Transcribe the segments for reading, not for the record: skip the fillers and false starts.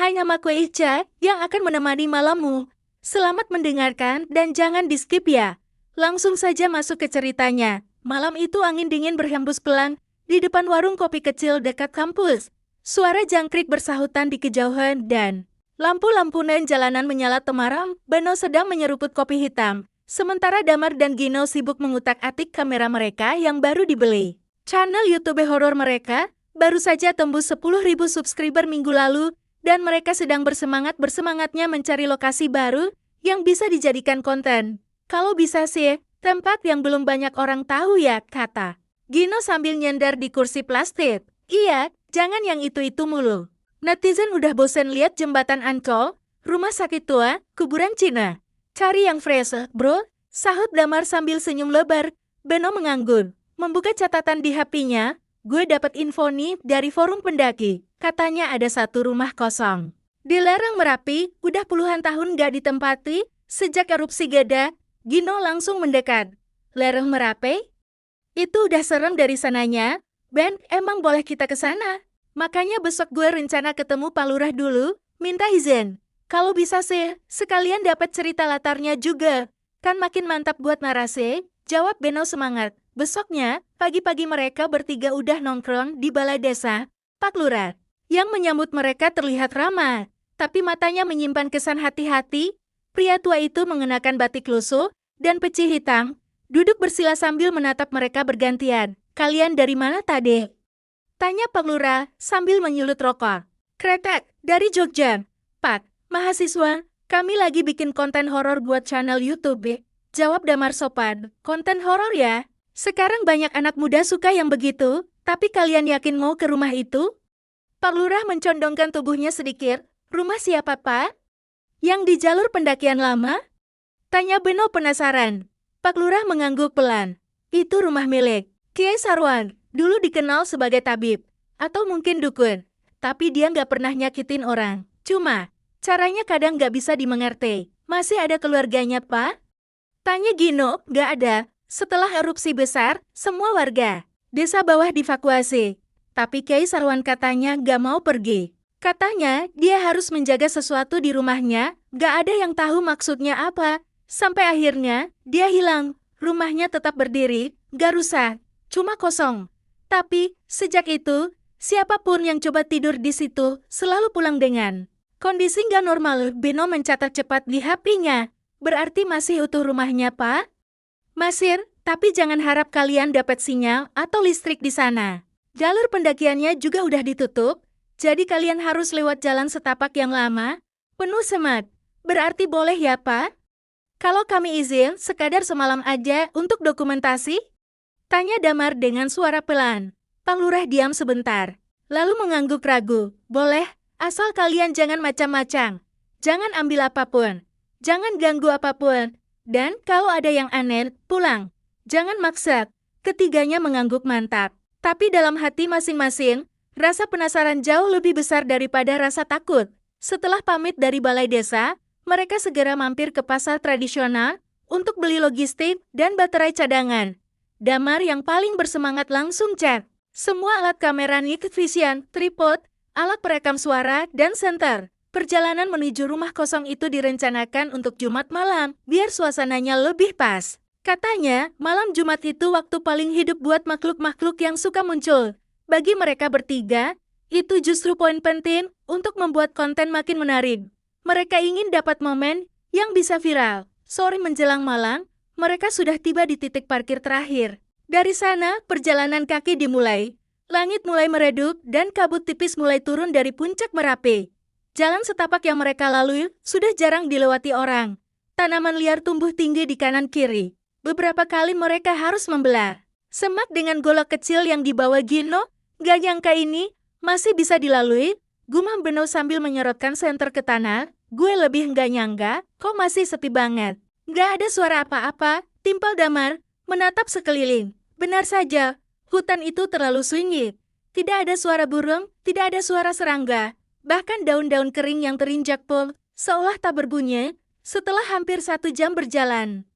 Hai, namaku Ica, yang akan menemani malammu. Selamat mendengarkan dan jangan di-skip ya. Langsung saja masuk ke ceritanya. Malam itu angin dingin berhembus pelan di depan warung kopi kecil dekat kampus. Suara jangkrik bersahutan di kejauhan dan lampu-lampu neon jalanan menyala temaram. Beno sedang menyeruput kopi hitam. Sementara Damar dan Gino sibuk mengutak-atik kamera mereka yang baru dibeli. Channel YouTube horor mereka baru saja tembus 10.000 subscriber minggu lalu. Dan mereka sedang bersemangat-bersemangatnya mencari lokasi baru yang bisa dijadikan konten. Kalau bisa sih, tempat yang belum banyak orang tahu ya, kata Gino sambil nyender di kursi plastik. Iya, jangan yang itu-itu mulu. Netizen udah bosen lihat jembatan Ancol, rumah sakit tua, kuburan Cina. Cari yang fresh, bro, sahut Damar sambil senyum lebar. Beno menganggur, membuka catatan di HP-nya. Gue dapat info nih dari forum pendaki. Katanya ada satu rumah kosong di lereng Merapi, udah puluhan tahun gak ditempati. Sejak erupsi Geda, Gino langsung mendekat. Lereng Merapi? Itu udah serem dari sananya. Ben, emang boleh kita ke sana? Makanya besok gue rencana ketemu Pak Lurah dulu, minta izin. Kalau bisa sih, sekalian dapat cerita latarnya juga. Kan makin mantap buat narasi, jawab Beno semangat. Besoknya, pagi-pagi mereka bertiga udah nongkrong di balai desa. Pak Lurah yang menyambut mereka terlihat ramah, tapi matanya menyimpan kesan hati-hati. Pria tua itu mengenakan batik lusuh dan peci hitam, duduk bersila sambil menatap mereka bergantian. Kalian dari mana tadi? Tanya Pak Lurah sambil menyulut rokok. Kretek, dari Jogja. Pak, mahasiswa, kami lagi bikin konten horor buat channel YouTube. Jawab Damar sopan. Konten horor ya? Sekarang banyak anak muda suka yang begitu, tapi kalian yakin mau ke rumah itu? Pak Lurah mencondongkan tubuhnya sedikit. Rumah siapa, Pak? Yang di jalur pendakian lama? Tanya Beno penasaran. Pak Lurah mengangguk pelan. Itu rumah milik Kiai Sarwan, dulu dikenal sebagai tabib, atau mungkin dukun. Tapi dia nggak pernah nyakitin orang. Cuma, caranya kadang nggak bisa dimengerti. Masih ada keluarganya, Pak? Tanya Gino. Nggak ada. Setelah erupsi besar, semua warga desa bawah dievakuasi. Tapi Kiai Sarwan katanya gak mau pergi. Katanya dia harus menjaga sesuatu di rumahnya, gak ada yang tahu maksudnya apa. Sampai akhirnya dia hilang. Rumahnya tetap berdiri, gak rusak, cuma kosong. Tapi sejak itu, siapapun yang coba tidur di situ selalu pulang dengan kondisi gak normal. Beno mencatat cepat di HP-nya. Berarti masih utuh rumahnya, Pak? Masih, tapi jangan harap kalian dapat sinyal atau listrik di sana. Jalur pendakiannya juga udah ditutup, jadi kalian harus lewat jalan setapak yang lama, penuh semak. Berarti boleh ya, Pak? Kalau kami izin, sekadar semalam aja untuk dokumentasi? Tanya Damar dengan suara pelan. Pak Lurah diam sebentar, lalu mengangguk ragu. Boleh, asal kalian jangan macam-macam. Jangan ambil apapun. Jangan ganggu apapun. Dan kalau ada yang aneh, pulang. Jangan maksa. Ketiganya mengangguk mantap. Tapi dalam hati masing-masing, rasa penasaran jauh lebih besar daripada rasa takut. Setelah pamit dari balai desa, mereka segera mampir ke pasar tradisional untuk beli logistik dan baterai cadangan. Damar yang paling bersemangat langsung cek semua alat kamera night vision, tripod, alat perekam suara, dan senter. Perjalanan menuju rumah kosong itu direncanakan untuk Jumat malam, biar suasananya lebih pas. Katanya, malam Jumat itu waktu paling hidup buat makhluk-makhluk yang suka muncul. Bagi mereka bertiga, itu justru poin penting untuk membuat konten makin menarik. Mereka ingin dapat momen yang bisa viral. Sore menjelang malam, mereka sudah tiba di titik parkir terakhir. Dari sana, perjalanan kaki dimulai. Langit mulai meredup dan kabut tipis mulai turun dari puncak Merapi. Jalan setapak yang mereka lalui sudah jarang dilewati orang. Tanaman liar tumbuh tinggi di kanan kiri. Beberapa kali mereka harus membelah semak dengan golok kecil yang dibawa Gino. Gak nyangka ini masih bisa dilalui, gumam Beno sambil menyorotkan senter ke tanah. Gue lebih gak nyangka, kok masih sepi banget. Gak ada suara apa-apa, timpal Damar, menatap sekeliling. Benar saja, hutan itu terlalu sunyi. Tidak ada suara burung, tidak ada suara serangga. Bahkan daun-daun kering yang terinjak pol, seolah tak berbunyi. Setelah hampir 1 jam berjalan,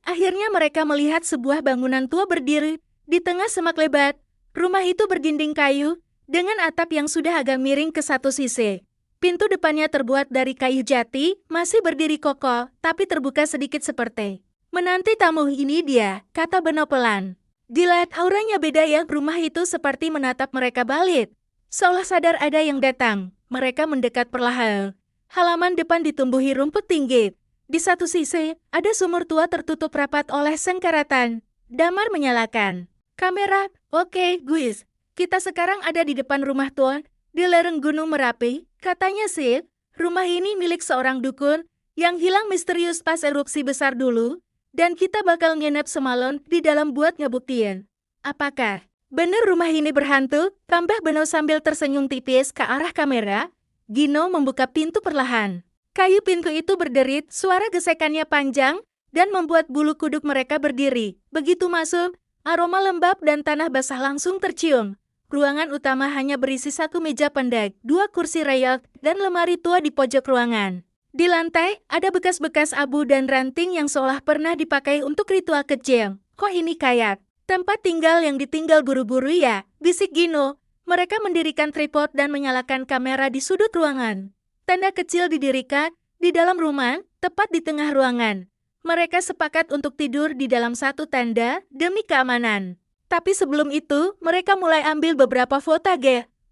akhirnya mereka melihat sebuah bangunan tua berdiri di tengah semak lebat. Rumah itu berdinding kayu, dengan atap yang sudah agak miring ke satu sisi. Pintu depannya terbuat dari kayu jati, masih berdiri kokoh, tapi terbuka sedikit seperti menanti tamu. Ini dia, kata Beno pelan. Dilihat auranya beda ya, rumah itu seperti menatap mereka balik. Seolah sadar ada yang datang, mereka mendekat perlahan. Halaman depan ditumbuhi rumput tinggi. Di satu sisi, ada sumur tua tertutup rapat oleh sengkaratan. Damar menyalakan kamera. Oke, guys. Kita sekarang ada di depan rumah tua, di lereng Gunung Merapi. Katanya sih, rumah ini milik seorang dukun yang hilang misterius pas erupsi besar dulu. Dan kita bakal nginep semalam di dalam buat ngebuktiin. Apakah bener rumah ini berhantu? Tambah Beno sambil tersenyum tipis ke arah kamera. Gino membuka pintu perlahan. Kayu pintu itu berderit, suara gesekannya panjang, dan membuat bulu kuduk mereka berdiri. Begitu masuk, aroma lembab dan tanah basah langsung tercium. Ruangan utama hanya berisi satu meja pendek, 2 kursi reyok, dan lemari tua di pojok ruangan. Di lantai, ada bekas-bekas abu dan ranting yang seolah pernah dipakai untuk ritual kecil. Kok ini kayak tempat tinggal yang ditinggal buru-buru ya? Bisik Gino. Mereka mendirikan tripod dan menyalakan kamera di sudut ruangan. Tenda kecil didirikan di dalam rumah, tepat di tengah ruangan. Mereka sepakat untuk tidur di dalam satu tenda demi keamanan. Tapi sebelum itu, mereka mulai ambil beberapa foto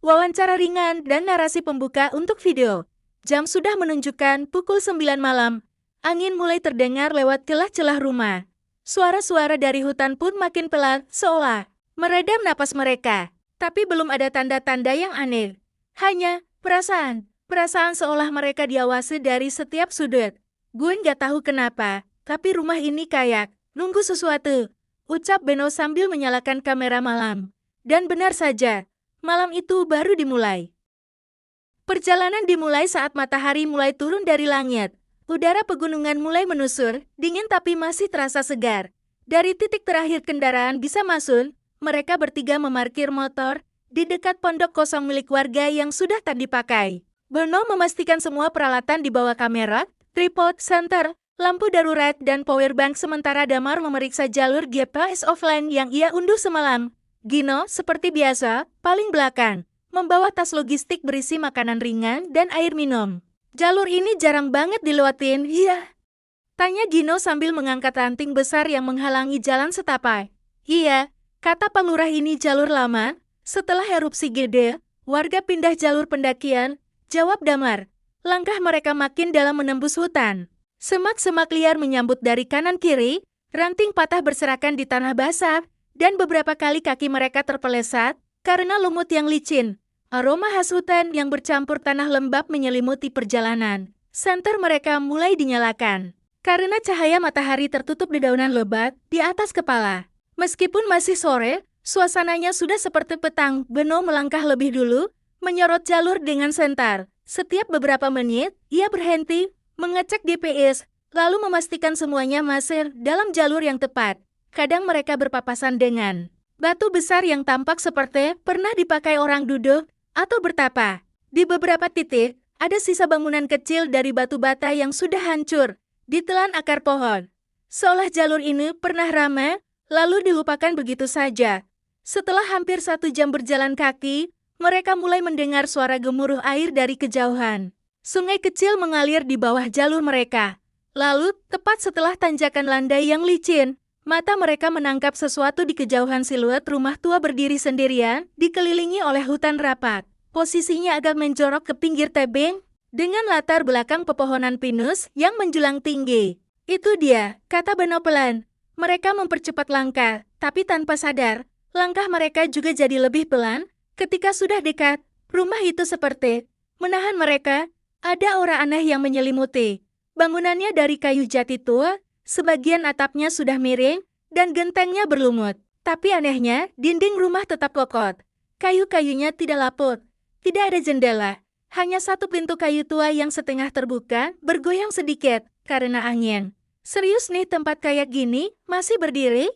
wawancara ringan, dan narasi pembuka untuk video. Jam sudah menunjukkan pukul 9 malam. Angin mulai terdengar lewat celah-celah rumah. Suara-suara dari hutan pun makin pelan, seolah meredam napas mereka. Tapi belum ada tanda-tanda yang aneh. Hanya perasaan seolah mereka diawasi dari setiap sudut. Gue nggak tahu kenapa, tapi rumah ini kayak nunggu sesuatu, ucap Beno sambil menyalakan kamera malam. Dan benar saja, malam itu baru dimulai. Perjalanan dimulai saat matahari mulai turun dari langit. Udara pegunungan mulai menusur, dingin tapi masih terasa segar. Dari titik terakhir kendaraan bisa masuk, mereka bertiga memarkir motor di dekat pondok kosong milik warga yang sudah tak dipakai. Beno memastikan semua peralatan dibawa kamera, tripod, senter, lampu darurat, dan powerbank, sementara Damar memeriksa jalur GPS offline yang ia unduh semalam. Gino, seperti biasa, paling belakang, membawa tas logistik berisi makanan ringan dan air minum. Jalur ini jarang banget dilewatin, iya? Tanya Gino sambil mengangkat ranting besar yang menghalangi jalan setapak. Iya, kata Pak Lurah, ini jalur lama. Setelah erupsi gede, warga pindah jalur pendakian, jawab Damar. Langkah mereka makin dalam menembus hutan. Semak-semak liar menyambut dari kanan kiri, ranting patah berserakan di tanah basah, dan beberapa kali kaki mereka terpeleset karena lumut yang licin. Aroma khas hutan yang bercampur tanah lembab menyelimuti perjalanan. Senter mereka mulai dinyalakan. Karena cahaya matahari tertutup dedaunan lebat di atas kepala. Meskipun masih sore, suasananya sudah seperti petang. Beno melangkah lebih dulu, menyorot jalur dengan senter. Setiap beberapa menit, ia berhenti, mengecek GPS, lalu memastikan semuanya masih dalam jalur yang tepat. Kadang mereka berpapasan dengan batu besar yang tampak seperti pernah dipakai orang duduk atau bertapa. Di beberapa titik, ada sisa bangunan kecil dari batu bata yang sudah hancur, ditelan akar pohon. Seolah jalur ini pernah ramai, lalu dilupakan begitu saja. Setelah hampir 1 jam berjalan kaki, mereka mulai mendengar suara gemuruh air dari kejauhan. Sungai kecil mengalir di bawah jalur mereka. Lalu, tepat setelah tanjakan landai yang licin, mata mereka menangkap sesuatu di kejauhan. Siluet rumah tua berdiri sendirian, dikelilingi oleh hutan rapat. Posisinya agak menjorok ke pinggir tebing, dengan latar belakang pepohonan pinus yang menjulang tinggi. Itu dia, kata Beno pelan. Mereka mempercepat langkah, tapi tanpa sadar, langkah mereka juga jadi lebih pelan. Ketika sudah dekat, rumah itu seperti menahan mereka. Ada aura aneh yang menyelimuti. Bangunannya dari kayu jati tua, sebagian atapnya sudah miring, dan gentengnya berlumut. Tapi anehnya, dinding rumah tetap kokoh. Kayu-kayunya tidak laput. Tidak ada jendela. Hanya satu pintu kayu tua yang setengah terbuka, bergoyang sedikit karena angin. Serius nih tempat kayak gini, masih berdiri?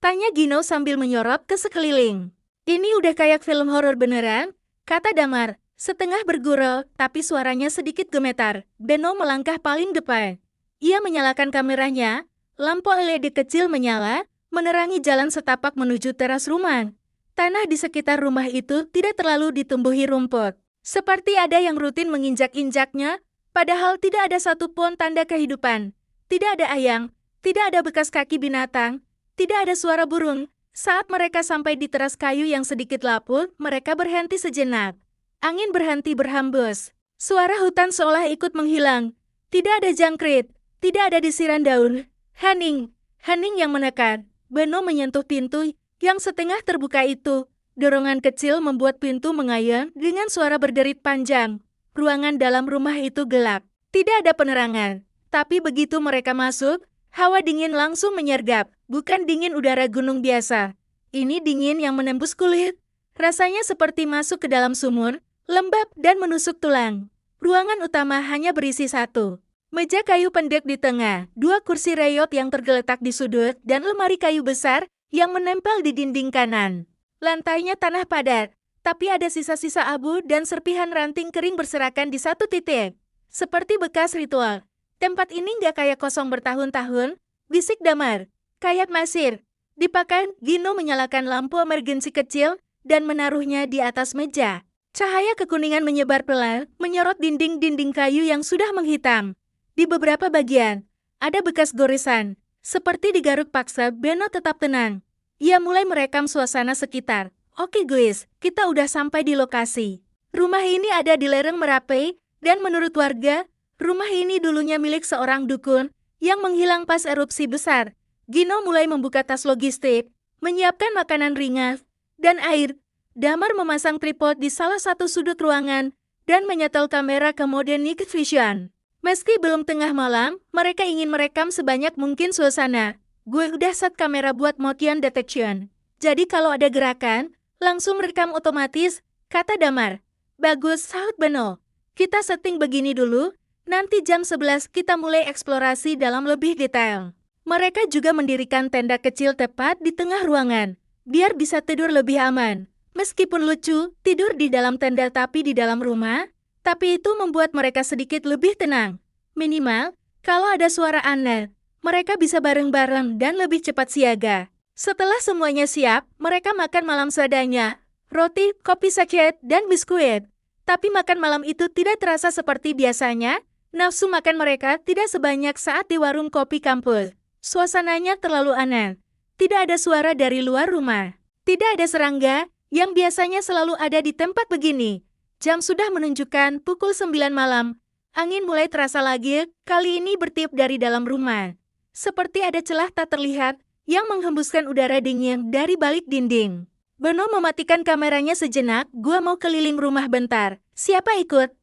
Tanya Gino sambil menyorot ke sekeliling. Ini udah kayak film horor beneran, kata Damar. Setengah bergurau, tapi suaranya sedikit gemetar. Beno melangkah paling depan. Ia menyalakan kameranya, lampu LED kecil menyala, menerangi jalan setapak menuju teras rumah. Tanah di sekitar rumah itu tidak terlalu ditumbuhi rumput. Seperti ada yang rutin menginjak-injaknya, padahal tidak ada satupun tanda kehidupan. Tidak ada ayam, tidak ada bekas kaki binatang, tidak ada suara burung. Saat mereka sampai di teras kayu yang sedikit laput, mereka berhenti sejenak. Angin berhenti berhembus. Suara hutan seolah ikut menghilang. Tidak ada jangkrik, tidak ada desiran daun. Hening yang menekan. Beno menyentuh pintu yang setengah terbuka itu. Dorongan kecil membuat pintu mengayun dengan suara berderit panjang. Ruangan dalam rumah itu gelap. Tidak ada penerangan. Tapi begitu mereka masuk, hawa dingin langsung menyergap. Bukan dingin udara gunung biasa. Ini dingin yang menembus kulit. Rasanya seperti masuk ke dalam sumur, lembab dan menusuk tulang. Ruangan utama hanya berisi satu. Meja kayu pendek di tengah, 2 kursi reyot yang tergeletak di sudut, dan lemari kayu besar yang menempel di dinding kanan. Lantainya tanah padat, tapi ada sisa-sisa abu dan serpihan ranting kering berserakan di satu titik. Seperti bekas ritual. Tempat ini nggak kayak kosong bertahun-tahun, bisik Damar. Kayak Masir. Dipakai, Gino menyalakan lampu emergensi kecil dan menaruhnya di atas meja. Cahaya kekuningan menyebar pelan, menyorot dinding-dinding kayu yang sudah menghitam. Di beberapa bagian, ada bekas goresan. Seperti digaruk paksa, Beno tetap tenang. Ia mulai merekam suasana sekitar. Oke guys, kita udah sampai di lokasi. Rumah ini ada di lereng Merapi, dan menurut warga, rumah ini dulunya milik seorang dukun yang menghilang pas erupsi besar. Gino mulai membuka tas logistik, menyiapkan makanan ringan, dan air. Damar memasang tripod di salah satu sudut ruangan, dan menyetel kamera ke mode night vision. Meski belum tengah malam, mereka ingin merekam sebanyak mungkin suasana. Gue udah set kamera buat motion detection. Jadi kalau ada gerakan, langsung rekam otomatis, kata Damar. Bagus, sahut Beno. Kita setting begini dulu, nanti jam 11 kita mulai eksplorasi dalam lebih detail. Mereka juga mendirikan tenda kecil tepat di tengah ruangan, biar bisa tidur lebih aman. Meskipun lucu, tidur di dalam tenda tapi di dalam rumah, tapi itu membuat mereka sedikit lebih tenang. Minimal, kalau ada suara aneh, mereka bisa bareng-bareng dan lebih cepat siaga. Setelah semuanya siap, mereka makan malam seadanya. Roti, kopi saset, dan biskuit. Tapi makan malam itu tidak terasa seperti biasanya. Nafsu makan mereka tidak sebanyak saat di warung kopi kampus. Suasananya terlalu aneh. Tidak ada suara dari luar rumah. Tidak ada serangga, yang biasanya selalu ada di tempat begini. Jam sudah menunjukkan pukul 9 malam. Angin mulai terasa lagi, kali ini bertiup dari dalam rumah. Seperti ada celah tak terlihat yang menghembuskan udara dingin dari balik dinding. Beno mematikan kameranya sejenak, gua mau keliling rumah bentar. Siapa ikut?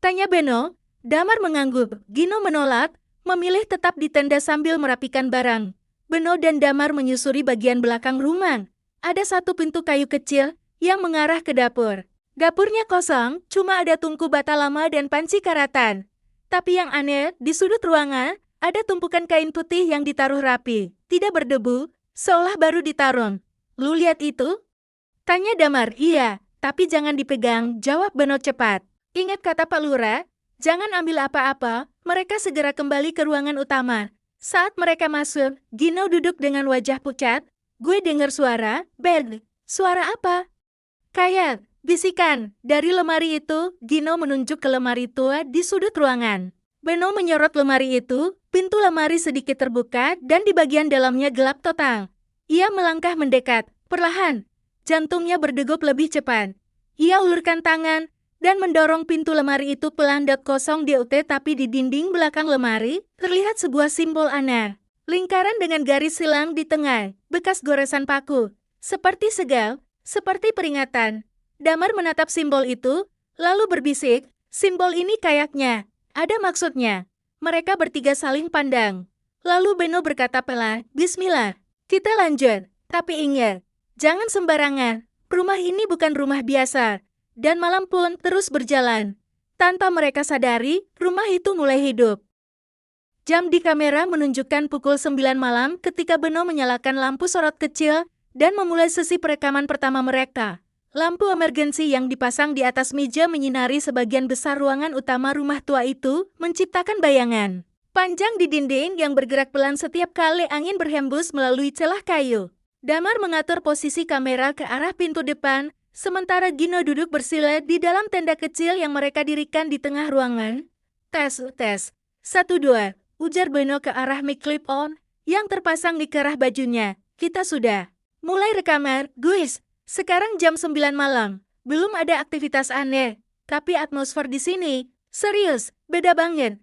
Tanya Beno. Damar mengangguk. Gino menolak, memilih tetap di tenda sambil merapikan barang. Beno dan Damar menyusuri bagian belakang rumah. Ada satu pintu kayu kecil yang mengarah ke dapur. Dapurnya kosong, cuma ada tungku bata lama dan panci karatan. Tapi yang aneh, di sudut ruangan, ada tumpukan kain putih yang ditaruh rapi, tidak berdebu, seolah baru ditaruh. Lu lihat itu? Tanya Damar. Iya, tapi jangan dipegang, jawab Beno cepat. Ingat kata Pak Lurah, jangan ambil apa-apa, mereka segera kembali ke ruangan utama. Saat mereka masuk, Gino duduk dengan wajah pucat. Gue dengar suara, bel. Suara apa? Kayak, bisikan. Dari lemari itu, Gino menunjuk ke lemari tua di sudut ruangan. Beno menyorot lemari itu, pintu lemari sedikit terbuka dan di bagian dalamnya gelap total. Ia melangkah mendekat, perlahan. Jantungnya berdegup lebih cepat. Ia ulurkan tangan dan mendorong pintu lemari itu pelan dan kosong di UT, tapi di dinding belakang lemari terlihat sebuah simbol aneh. Lingkaran dengan garis silang di tengah, bekas goresan paku. Seperti segal, seperti peringatan. Damar menatap simbol itu, lalu berbisik, simbol ini kayaknya ada maksudnya. Mereka bertiga saling pandang. Lalu Beno berkata pelan, Bismillah, kita lanjut. Tapi ingat, jangan sembarangan. Rumah ini bukan rumah biasa. Dan malam pun terus berjalan. Tanpa mereka sadari, rumah itu mulai hidup. Jam di kamera menunjukkan pukul 9 malam ketika Beno menyalakan lampu sorot kecil dan memulai sesi perekaman pertama mereka. Lampu emergensi yang dipasang di atas meja menyinari sebagian besar ruangan utama rumah tua itu, menciptakan bayangan panjang di dinding yang bergerak pelan setiap kali angin berhembus melalui celah kayu. Damar mengatur posisi kamera ke arah pintu depan Sementara Gino duduk bersila di dalam tenda kecil yang mereka dirikan di tengah ruangan. Tes. 1-2, ujar Beno ke arah mic clip-on yang terpasang di kerah bajunya. Kita sudah mulai rekaman, guys. Sekarang jam 9 malam. Belum ada aktivitas aneh. Tapi atmosfer di sini, serius, beda banget.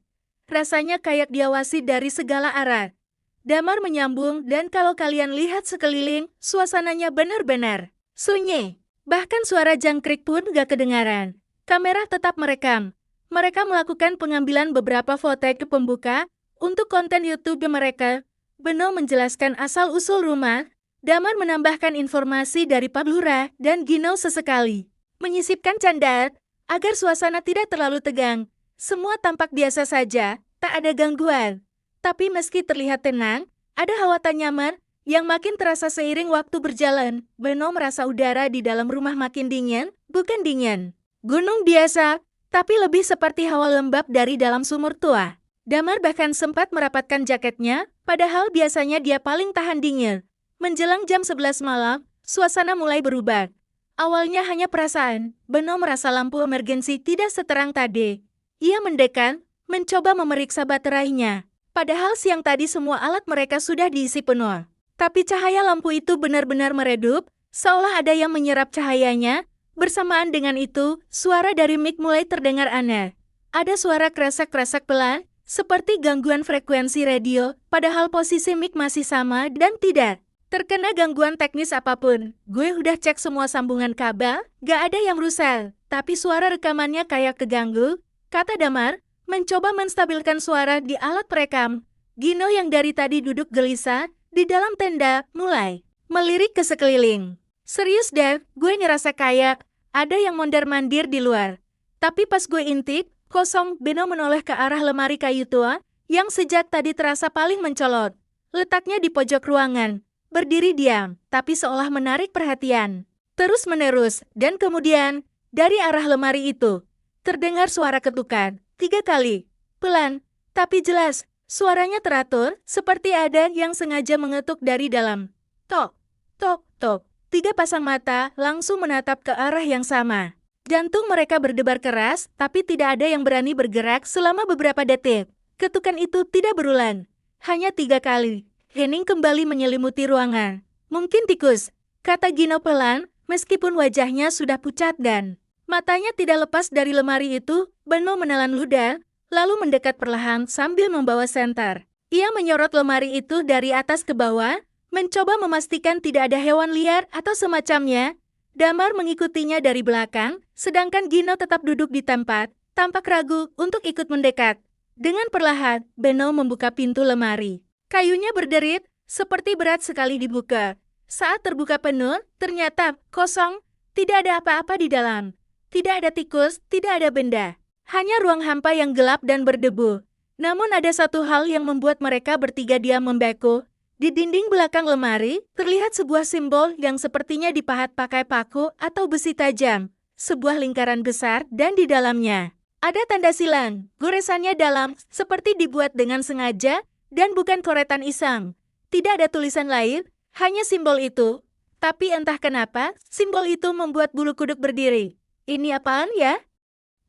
Rasanya kayak diawasi dari segala arah. Damar menyambung, dan kalau kalian lihat sekeliling, suasananya benar-benar sunyi. Bahkan suara jangkrik pun gak kedengaran. Kamera tetap merekam. Mereka melakukan pengambilan beberapa footage pembuka untuk konten YouTube mereka. Beno menjelaskan asal-usul rumah. Damar menambahkan informasi dari Pak Lurah dan Gino sesekali. Menyisipkan candaan agar suasana tidak terlalu tegang. Semua tampak biasa saja, tak ada gangguan. Tapi meski terlihat tenang, ada hawa tak nyaman yang makin terasa seiring waktu berjalan. Beno merasa udara di dalam rumah makin dingin, bukan dingin gunung biasa, tapi lebih seperti hawa lembab dari dalam sumur tua. Damar bahkan sempat merapatkan jaketnya, padahal biasanya dia paling tahan dingin. Menjelang jam 11 malam, suasana mulai berubah. Awalnya hanya perasaan, Beno merasa lampu emergensi tidak seterang tadi. Ia mendekat, mencoba memeriksa baterainya. Padahal siang tadi semua alat mereka sudah diisi penuh. Tapi cahaya lampu itu benar-benar meredup, seolah ada yang menyerap cahayanya. Bersamaan dengan itu, suara dari mic mulai terdengar aneh. Ada suara kresek-kresek pelan, seperti gangguan frekuensi radio, padahal posisi mic masih sama dan tidak terkena gangguan teknis apapun. Gue udah cek semua sambungan kabel, gak ada yang rusak. Tapi suara rekamannya kayak keganggu, kata Damar, mencoba menstabilkan suara di alat perekam. Gino yang dari tadi duduk gelisah di dalam tenda, mulai melirik ke sekeliling. Serius Dev, gue ngerasa kayak ada yang mondar-mandir di luar. Tapi pas gue intip, kosong. Beno menoleh ke arah lemari kayu tua yang sejak tadi terasa paling mencolok. Letaknya di pojok ruangan. Berdiri diam, tapi seolah menarik perhatian. Terus-menerus, dan kemudian, dari arah lemari itu, terdengar suara ketukan. 3 kali. Pelan, tapi jelas. Suaranya teratur, seperti ada yang sengaja mengetuk dari dalam. Tok, tok, tok. 3 pasang mata langsung menatap ke arah yang sama. Jantung mereka berdebar keras, tapi tidak ada yang berani bergerak selama beberapa detik. Ketukan itu tidak berulang. Hanya 3 kali. Hening kembali menyelimuti ruangan. Mungkin tikus, kata Gino pelan, meskipun wajahnya sudah pucat dan matanya tidak lepas dari lemari itu. Beno menelan ludah, lalu mendekat perlahan sambil membawa senter. Ia menyorot lemari itu dari atas ke bawah, mencoba memastikan tidak ada hewan liar atau semacamnya. Damar mengikutinya dari belakang, sedangkan Gino tetap duduk di tempat, tampak ragu untuk ikut mendekat. Dengan perlahan, Beno membuka pintu lemari. Kayunya berderit, seperti berat sekali dibuka. Saat terbuka penuh, ternyata kosong, tidak ada apa-apa di dalam. Tidak ada tikus, tidak ada benda. Hanya ruang hampa yang gelap dan berdebu. Namun ada satu hal yang membuat mereka bertiga diam membeku. Di dinding belakang lemari, terlihat sebuah simbol yang sepertinya dipahat pakai paku atau besi tajam. Sebuah lingkaran besar dan di dalamnya ada tanda silang. Goresannya dalam, seperti dibuat dengan sengaja dan bukan coretan iseng. Tidak ada tulisan lain, hanya simbol itu. Tapi entah kenapa, simbol itu membuat bulu kuduk berdiri. Ini apaan ya?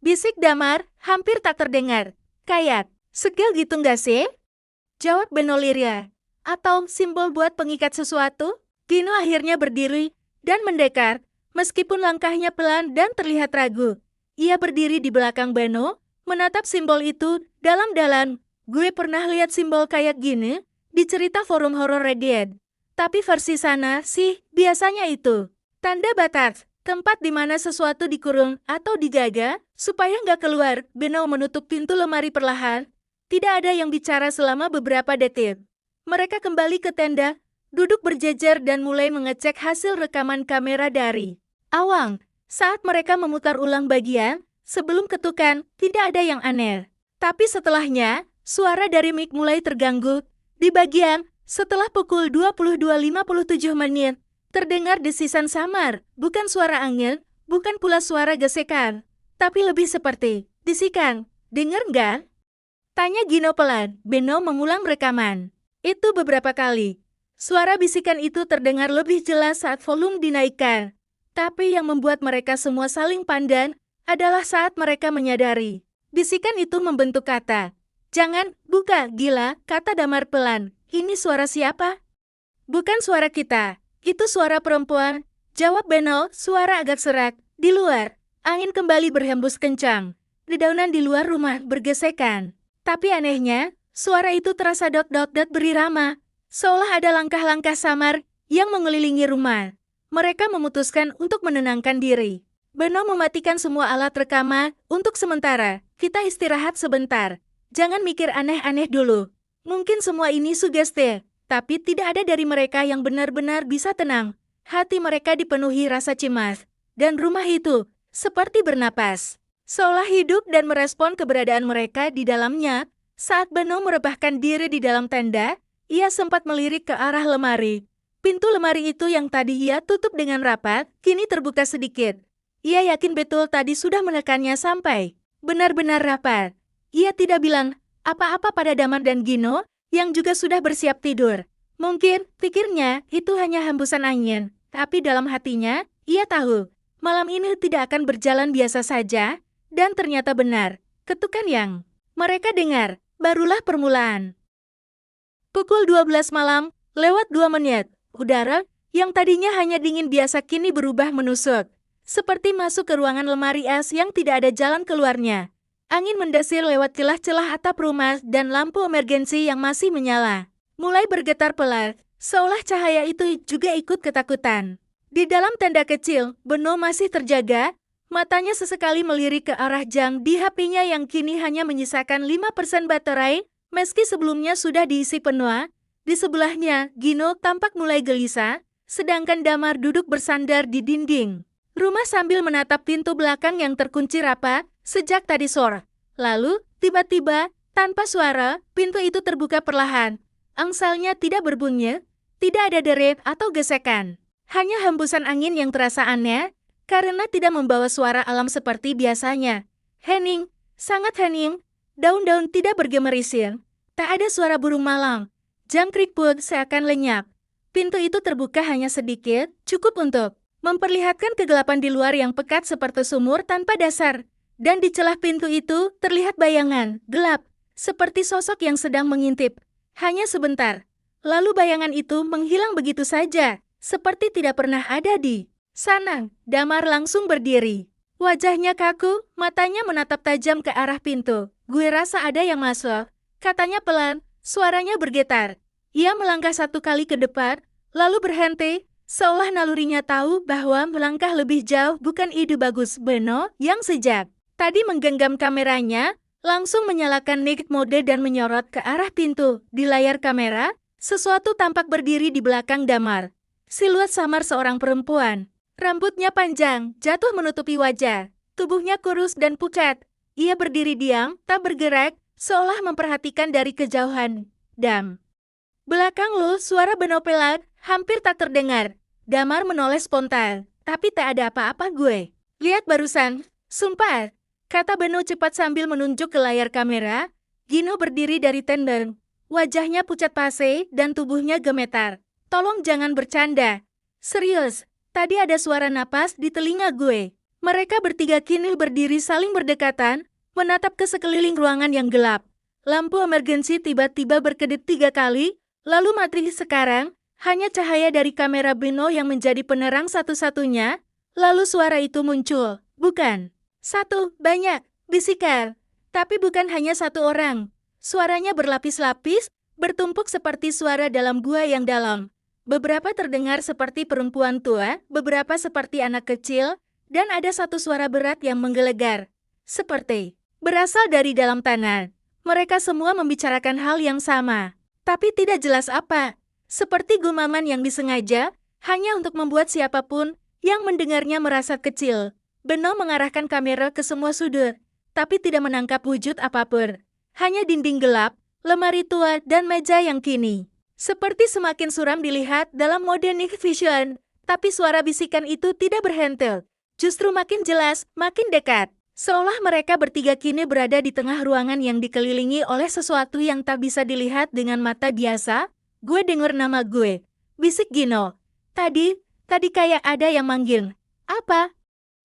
Bisik Damar, hampir tak terdengar. Kayak, segel gitu nggak sih? Jawab Beno liria. Atau simbol buat pengikat sesuatu? Gino akhirnya berdiri dan mendekat, meskipun langkahnya pelan dan terlihat ragu. Ia berdiri di belakang Beno, menatap simbol itu dalam-dalam. Gue pernah lihat simbol kayak gini di cerita forum horor Reddit. Tapi versi sana sih biasanya itu tanda batas, tempat di mana sesuatu dikurung atau dijaga supaya nggak keluar. Beno menutup pintu lemari perlahan. Tidak ada yang bicara selama beberapa detik. Mereka kembali ke tenda, duduk berjejer dan mulai mengecek hasil rekaman kamera dari awang. Saat mereka memutar ulang bagian, sebelum ketukan, tidak ada yang aneh. Tapi setelahnya, suara dari mic mulai terganggu. Di bagian, setelah pukul 22.57 menit, terdengar desisan samar, bukan suara angin, bukan pula suara gesekan, tapi lebih seperti bisikan. Dengar nggak? Tanya Gino pelan. Beno mengulang rekaman. Itu beberapa kali. Suara bisikan itu terdengar lebih jelas saat volume dinaikkan. Tapi yang membuat mereka semua saling pandang adalah saat mereka menyadari. Bisikan itu membentuk kata. Jangan, buka, gila, kata Damar pelan. Ini suara siapa? Bukan suara kita. Itu suara perempuan. Jawab Beno, suara agak serak. Di luar, angin kembali berhembus kencang. Dedaunan di luar rumah bergesekan. Tapi anehnya, suara itu terasa dot-dot-dot berirama. Seolah ada langkah-langkah samar yang mengelilingi rumah. Mereka memutuskan untuk menenangkan diri. Beno mematikan semua alat rekaman untuk sementara. Kita istirahat sebentar. Jangan mikir aneh-aneh dulu. Mungkin semua ini sugesti, tapi tidak ada dari mereka yang benar-benar bisa tenang. Hati mereka dipenuhi rasa cemas, dan rumah itu seperti bernapas. Seolah hidup dan merespon keberadaan mereka di dalamnya. Saat Beno merebahkan diri di dalam tenda, ia sempat melirik ke arah lemari. Pintu lemari itu yang tadi ia tutup dengan rapat, kini terbuka sedikit. Ia yakin betul tadi sudah menekannya sampai benar-benar rapat. Ia tidak bilang apa-apa pada Damar dan Gino, yang juga sudah bersiap tidur. Mungkin, pikirnya, itu hanya hembusan angin. Tapi dalam hatinya, ia tahu, malam ini tidak akan berjalan biasa saja, dan ternyata benar. Ketukan yang mereka dengar, barulah permulaan. Pukul 12 malam, lewat 2 menit, udara, yang tadinya hanya dingin biasa kini berubah menusuk. Seperti masuk ke ruangan lemari es yang tidak ada jalan keluarnya. Angin mendesir lewat celah-celah atap rumah dan lampu emergensi yang masih menyala. Mulai bergetar pelan, seolah cahaya itu juga ikut ketakutan. Di dalam tenda kecil, Beno masih terjaga, matanya sesekali melirik ke arah jam di HP-nya yang kini hanya menyisakan 5% baterai, meski sebelumnya sudah diisi penuh. Di sebelahnya, Gino tampak mulai gelisah, sedangkan Damar duduk bersandar di dinding rumah sambil menatap pintu belakang yang terkunci rapat sejak tadi sore. Lalu, tiba-tiba, tanpa suara, pintu itu terbuka perlahan. Angsalnya tidak berbunyi, tidak ada deret atau gesekan. Hanya hembusan angin yang terasa aneh, karena tidak membawa suara alam seperti biasanya. Hening, sangat hening, daun-daun tidak bergemerisir. Tak ada suara burung malang. Jangkrik pun seakan lenyap. Pintu itu terbuka hanya sedikit, cukup untuk memperlihatkan kegelapan di luar yang pekat seperti sumur tanpa dasar. Dan di celah pintu itu terlihat bayangan, gelap, seperti sosok yang sedang mengintip. Hanya sebentar. Lalu bayangan itu menghilang begitu saja, seperti tidak pernah ada di sana. Damar langsung berdiri. Wajahnya kaku, matanya menatap tajam ke arah pintu. Gue rasa ada yang masuk, katanya pelan, suaranya bergetar. Ia melangkah 1 kali ke depan, lalu berhenti, seolah nalurinya tahu bahwa melangkah lebih jauh bukan ide bagus. Beno, yang sejak tadi menggenggam kameranya, langsung menyalakan night mode dan menyorot ke arah pintu. Di layar kamera, sesuatu tampak berdiri di belakang Damar. Siluet samar seorang perempuan. Rambutnya panjang, jatuh menutupi wajah. Tubuhnya kurus dan pucat. Ia berdiri diam, tak bergerak, seolah memperhatikan dari kejauhan. Belakang lu, suara Beno pelan, hampir tak terdengar. Damar menoleh spontan, tapi tak ada apa-apa gue. Lihat barusan, sumpah, kata Beno cepat sambil menunjuk ke layar kamera. Gino berdiri dari tenda. Wajahnya pucat pase dan tubuhnya gemetar. Tolong jangan bercanda. Serius, tadi ada suara napas di telinga gue. Mereka bertiga kini berdiri saling berdekatan, menatap ke sekeliling ruangan yang gelap. Lampu emergensi tiba-tiba berkedip 3 kali, lalu mati. Sekarang, hanya cahaya dari kamera Beno yang menjadi penerang satu-satunya. Lalu suara itu muncul. Bukan satu, banyak, bisikan. Tapi bukan hanya satu orang. Suaranya berlapis-lapis, bertumpuk seperti suara dalam gua yang dalam. Beberapa terdengar seperti perempuan tua, beberapa seperti anak kecil, dan ada satu suara berat yang menggelegar. Seperti berasal dari dalam tanah. Mereka semua membicarakan hal yang sama, tapi tidak jelas apa. Seperti gumaman yang disengaja, hanya untuk membuat siapapun yang mendengarnya merasa kecil. Beno mengarahkan kamera ke semua sudut, tapi tidak menangkap wujud apapun. Hanya dinding gelap, lemari tua, dan meja yang kini seperti semakin suram dilihat dalam mode night vision. Tapi suara bisikan itu tidak berhenti. Justru makin jelas, makin dekat. Seolah mereka bertiga kini berada di tengah ruangan yang dikelilingi oleh sesuatu yang tak bisa dilihat dengan mata biasa. Gue dengar nama gue, bisik Gino. Tadi kayak ada yang manggil. Apa?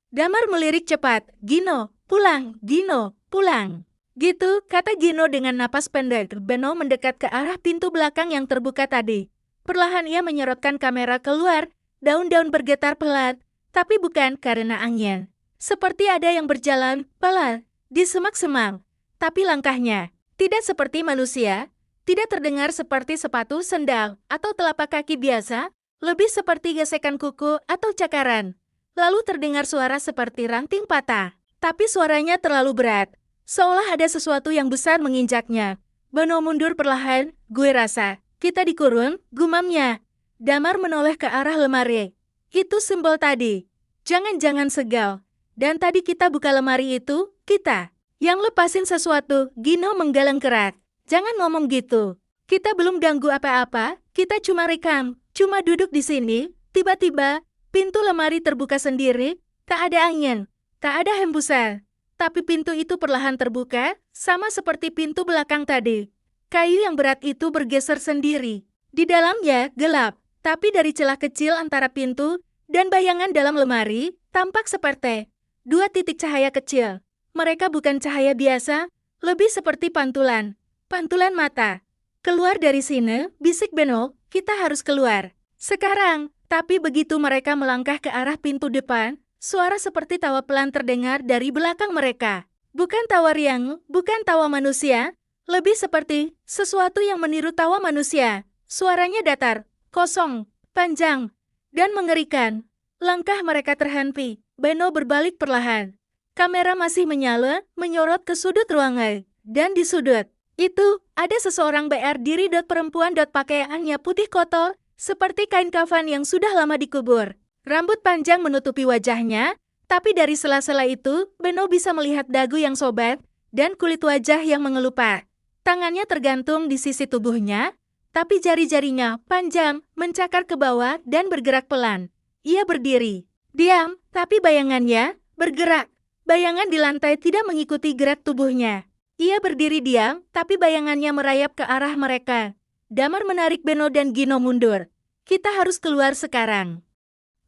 Damar melirik cepat. Gino, pulang, Gino, pulang. Gitu, kata Gino dengan napas pendek. Beno mendekat ke arah pintu belakang yang terbuka tadi. Perlahan ia menyorotkan kamera keluar, daun-daun bergetar pelat, tapi bukan karena angin. Seperti ada yang berjalan pelan di semak-semak. Tapi langkahnya tidak seperti manusia, tidak terdengar seperti sepatu sendal atau telapak kaki biasa, lebih seperti gesekan kuku atau cakaran. Lalu terdengar suara seperti ranting patah, tapi suaranya terlalu berat, seolah ada sesuatu yang besar menginjaknya. Beno mundur perlahan, gue rasa kita dikurung, gumamnya. Damar menoleh ke arah lemari. Itu simbol tadi. Jangan-jangan segal. Dan tadi kita buka lemari itu, kita yang lepasin sesuatu. Gino menggalang keras. Jangan ngomong gitu. Kita belum ganggu apa-apa, kita cuma rekam, cuma duduk di sini. Tiba-tiba pintu lemari terbuka sendiri, tak ada angin, tak ada hembusan. Tapi pintu itu perlahan terbuka, sama seperti pintu belakang tadi. Kayu yang berat itu bergeser sendiri. Di dalamnya gelap, tapi dari celah kecil antara pintu dan bayangan dalam lemari, tampak seperti dua titik cahaya kecil. Mereka bukan cahaya biasa, lebih seperti pantulan. Pantulan mata. Keluar dari sini, bisik Beno, kita harus keluar. Sekarang. Tapi begitu mereka melangkah ke arah pintu depan, suara seperti tawa pelan terdengar dari belakang mereka. Bukan tawa riang, bukan tawa manusia, lebih seperti sesuatu yang meniru tawa manusia. Suaranya datar, kosong, panjang, dan mengerikan. Langkah mereka terhenti. Beno berbalik perlahan. Kamera masih menyala, menyorot ke sudut ruangan. Dan di sudut itu, ada seseorang berdiri. Perempuan pakaiannya putih kotor, seperti kain kafan yang sudah lama dikubur. Rambut panjang menutupi wajahnya, tapi dari sela-sela itu, Beno bisa melihat dagu yang sobat dan kulit wajah yang mengelupas. Tangannya tergantung di sisi tubuhnya, tapi jari-jarinya panjang, mencakar ke bawah dan bergerak pelan. Ia berdiri, diam, tapi bayangannya bergerak. Bayangan di lantai tidak mengikuti gerak tubuhnya. Ia berdiri diam, tapi bayangannya merayap ke arah mereka. Damar menarik Beno dan Gino mundur. Kita harus keluar sekarang.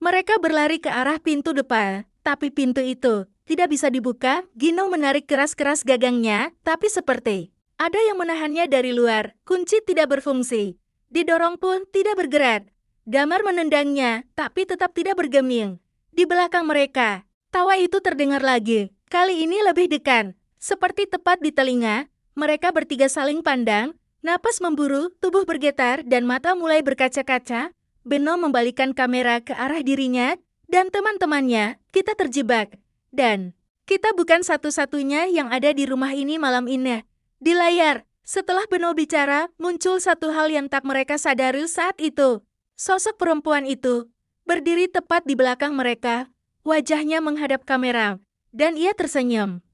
Mereka berlari ke arah pintu depan, tapi pintu itu tidak bisa dibuka. Gino menarik keras-keras gagangnya, tapi seperti ada yang menahannya dari luar. Kunci tidak berfungsi. Didorong pun tidak bergerak. Damar menendangnya, tapi tetap tidak bergeming. Di belakang mereka, tawa itu terdengar lagi. Kali ini lebih dekat. Seperti tepat di telinga, mereka bertiga saling pandang. Napas memburu, tubuh bergetar, dan mata mulai berkaca-kaca. Beno membalikkan kamera ke arah dirinya dan teman-temannya. Kita terjebak. Dan kita bukan satu-satunya yang ada di rumah ini malam ini. Di layar, setelah Beno bicara, muncul satu hal yang tak mereka sadari saat itu. Sosok perempuan itu berdiri tepat di belakang mereka. Wajahnya menghadap kamera, dan ia tersenyum.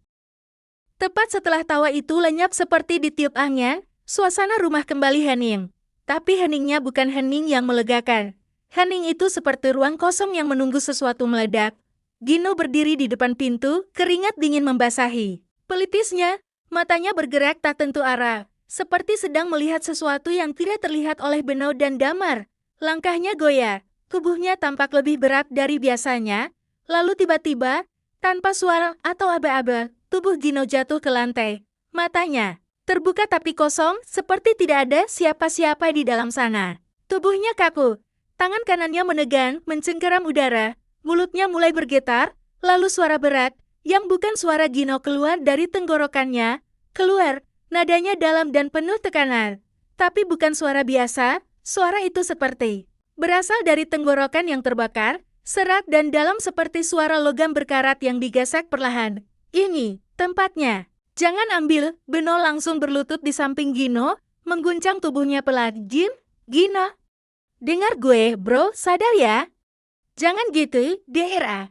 Tepat setelah tawa itu lenyap seperti ditiup angin, suasana rumah kembali hening. Tapi heningnya bukan hening yang melegakan. Hening itu seperti ruang kosong yang menunggu sesuatu meledak. Gino berdiri di depan pintu, keringat dingin membasahi. Pelipisnya, matanya bergerak tak tentu arah, seperti sedang melihat sesuatu yang tidak terlihat oleh Beno dan Damar. Langkahnya goyah, tubuhnya tampak lebih berat dari biasanya. Lalu tiba-tiba, tanpa suara atau aba-aba, tubuh Gino jatuh ke lantai. Matanya terbuka tapi kosong, seperti tidak ada siapa-siapa di dalam sana. Tubuhnya kaku, tangan kanannya menegang, mencengkeram udara, mulutnya mulai bergetar, lalu suara berat, yang bukan suara Gino keluar dari tenggorokannya. Keluar, nadanya dalam dan penuh tekanan. Tapi bukan suara biasa, suara itu seperti berasal dari tenggorokan yang terbakar, serak dan dalam seperti suara logam berkarat yang digesek perlahan. Ini tempatnya. Jangan ambil. Beno langsung berlutut di samping Gino, mengguncang tubuhnya pelan. Gino. Dengar gue, bro, sadar ya. Jangan gitu, DRA.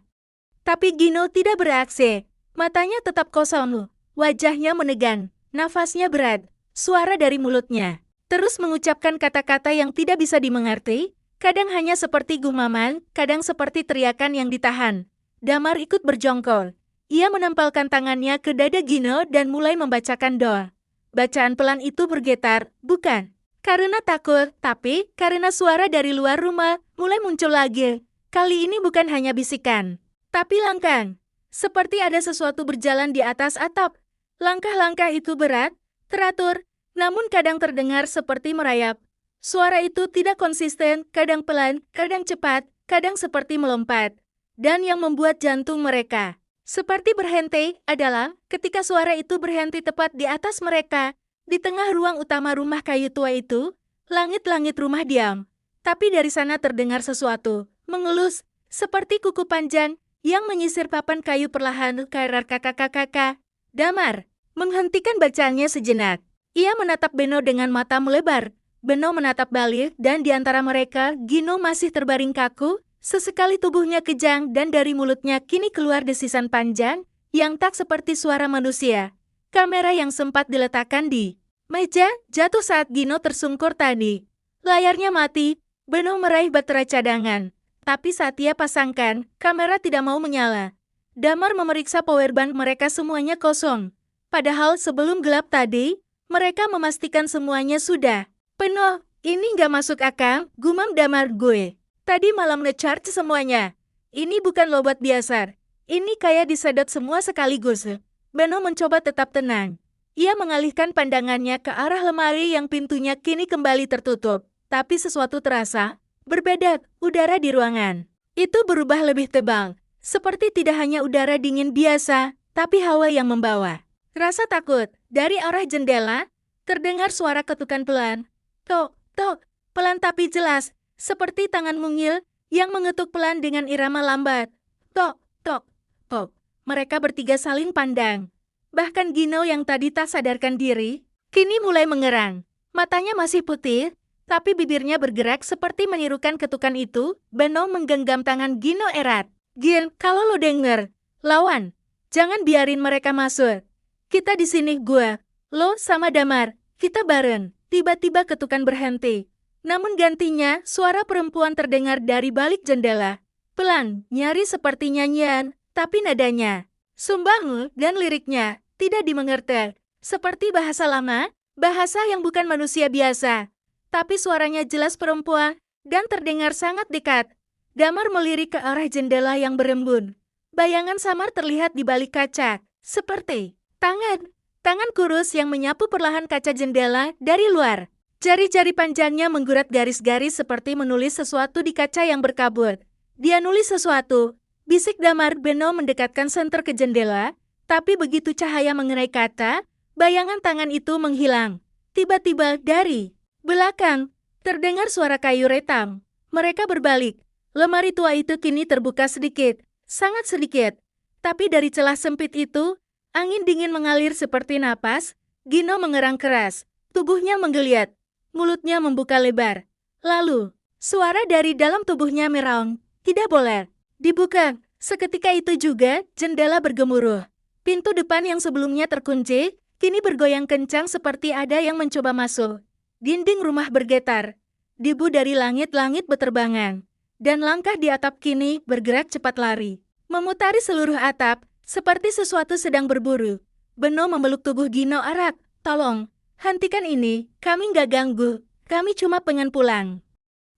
Tapi Gino tidak bereaksi. Matanya tetap kosong. Wajahnya menegang, nafasnya berat. Suara dari mulutnya terus mengucapkan kata-kata yang tidak bisa dimengerti. Kadang hanya seperti gumaman, kadang seperti teriakan yang ditahan. Damar ikut berjongkol. Ia menempelkan tangannya ke dada Gino dan mulai membacakan doa. Bacaan pelan itu bergetar, bukan karena takut, tapi karena suara dari luar rumah mulai muncul lagi. Kali ini bukan hanya bisikan, Tapi langkang, seperti ada sesuatu berjalan di atas atap. Langkah-langkah itu berat, teratur, namun kadang terdengar seperti merayap. Suara itu tidak konsisten, kadang pelan, kadang cepat, kadang seperti melompat. Dan yang membuat jantung mereka seperti berhenti adalah ketika suara itu berhenti tepat di atas mereka, di tengah ruang utama rumah kayu tua itu, langit-langit rumah diam. Tapi dari sana terdengar sesuatu, mengelus, seperti kuku panjang, yang menyisir papan kayu perlahan. Kakak. Damar menghentikan bacaannya sejenak. Ia menatap Beno dengan mata melebar. Beno menatap balik dan di antara mereka, Gino masih terbaring kaku. Sesekali tubuhnya kejang dan dari mulutnya kini keluar desisan panjang yang tak seperti suara manusia. Kamera yang sempat diletakkan di meja jatuh saat Gino tersungkur tadi. Layarnya mati. Beno meraih baterai cadangan. Tapi saat ia pasangkan, kamera tidak mau menyala. Damar memeriksa powerbank mereka semuanya kosong. Padahal sebelum gelap tadi, mereka memastikan semuanya sudah penuh. Ini nggak masuk akal, gumam Damar gue. Tadi malam ngecharge semuanya. Ini bukan lobat biasa. Ini kayak disedot semua sekaligus. Beno mencoba tetap tenang. Ia mengalihkan pandangannya ke arah lemari yang pintunya kini kembali tertutup. Tapi sesuatu terasa berbeda. Udara di ruangan itu berubah lebih tebal. Seperti tidak hanya udara dingin biasa, tapi hawa yang membawa rasa takut. Dari arah jendela, terdengar suara ketukan pelan. Tok, tok, pelan tapi jelas. Seperti tangan mungil yang mengetuk pelan dengan irama lambat. Tok, tok, tok. Mereka bertiga saling pandang. Bahkan Gino yang tadi tak sadarkan diri, kini mulai mengerang. Matanya masih putih, tapi bibirnya bergerak seperti menirukan ketukan itu. Beno menggenggam tangan Gino erat. Gin, kalau lo denger, lawan. Jangan biarin mereka masuk. Kita di sini gua, lo sama Damar, kita bareng. Tiba-tiba ketukan berhenti. Namun gantinya, suara perempuan terdengar dari balik jendela. Pelan, nyaris seperti nyanyian, tapi nadanya sumbang dan liriknya tidak dimengerti. Seperti bahasa lama, bahasa yang bukan manusia biasa. Tapi suaranya jelas perempuan dan terdengar sangat dekat. Damar melirik ke arah jendela yang berembun. Bayangan samar terlihat di balik kaca, seperti tangan kurus yang menyapu perlahan kaca jendela dari luar. Jari-jari panjangnya menggurat garis-garis seperti menulis sesuatu di kaca yang berkabut. Dia nulis sesuatu, bisik Damar. Beno mendekatkan senter ke jendela, tapi begitu cahaya mengenai kata, bayangan tangan itu menghilang. Tiba-tiba dari belakang, terdengar suara kayu retam. Mereka berbalik. Lemari tua itu kini terbuka sedikit, sangat sedikit. Tapi dari celah sempit itu, angin dingin mengalir seperti napas. Gino mengerang keras, tubuhnya menggeliat. Mulutnya membuka lebar. Lalu, suara dari dalam tubuhnya meraung. Tidak boleh dibuka. Seketika itu juga, jendela bergemuruh. Pintu depan yang sebelumnya terkunci, kini bergoyang kencang seperti ada yang mencoba masuk. Dinding rumah bergetar. Debu dari langit-langit beterbangan. Dan langkah di atap kini bergerak cepat lari. Memutari seluruh atap, seperti sesuatu sedang berburu. Beno memeluk tubuh Gino erat. Tolong. Hentikan ini, kami nggak ganggu, kami cuma pengen pulang.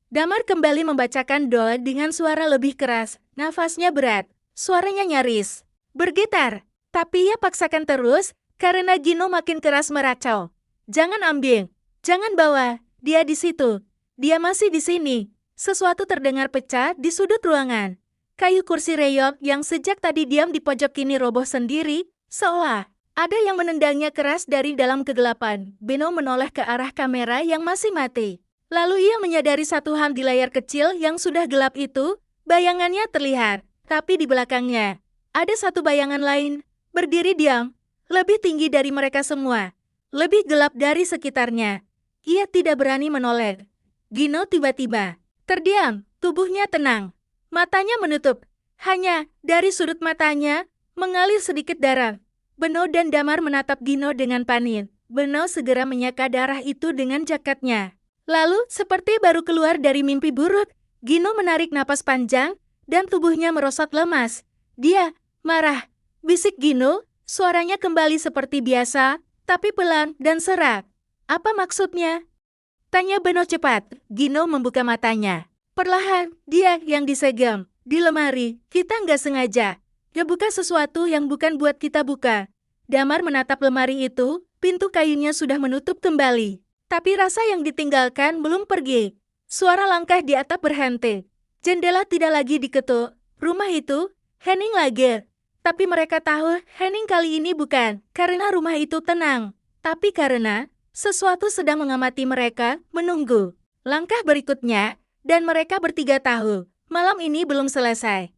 Damar kembali membacakan doa dengan suara lebih keras, nafasnya berat, suaranya nyaris bergetar. Tapi ia paksakan terus, karena Gino makin keras meracau. Jangan ambil, jangan bawa, dia di situ, dia masih di sini. Sesuatu terdengar pecah di sudut ruangan. Kayu kursi reyok yang sejak tadi diam di pojok kini roboh sendiri, seolah ada yang menendangnya keras dari dalam kegelapan. Beno menoleh ke arah kamera yang masih mati. Lalu ia menyadari satu hal di layar kecil yang sudah gelap itu. Bayangannya terlihat, tapi di belakangnya ada satu bayangan lain, berdiri diam, lebih tinggi dari mereka semua, lebih gelap dari sekitarnya. Ia tidak berani menoleh. Gino tiba-tiba terdiam, tubuhnya tenang, matanya menutup. Hanya dari sudut matanya mengalir sedikit darah. Beno dan Damar menatap Gino dengan panik. Beno segera menyeka darah itu dengan jaketnya. Lalu, seperti baru keluar dari mimpi buruk, Gino menarik napas panjang, dan tubuhnya merosot lemas. Dia marah. Bisik Gino, suaranya kembali seperti biasa, tapi pelan dan serak. Apa maksudnya? Tanya Beno cepat. Gino membuka matanya. Perlahan, dia yang disegam. Di lemari, kita nggak sengaja. Ngebuka sesuatu yang bukan buat kita buka. Damar menatap lemari itu, pintu kayunya sudah menutup kembali. Tapi rasa yang ditinggalkan belum pergi. Suara langkah di atap berhenti. Jendela tidak lagi diketuk. Rumah itu, Henning Lager. Tapi mereka tahu Henning kali ini bukan karena rumah itu tenang. Tapi karena sesuatu sedang mengamati mereka, menunggu. Langkah berikutnya, dan mereka bertiga tahu, malam ini belum selesai.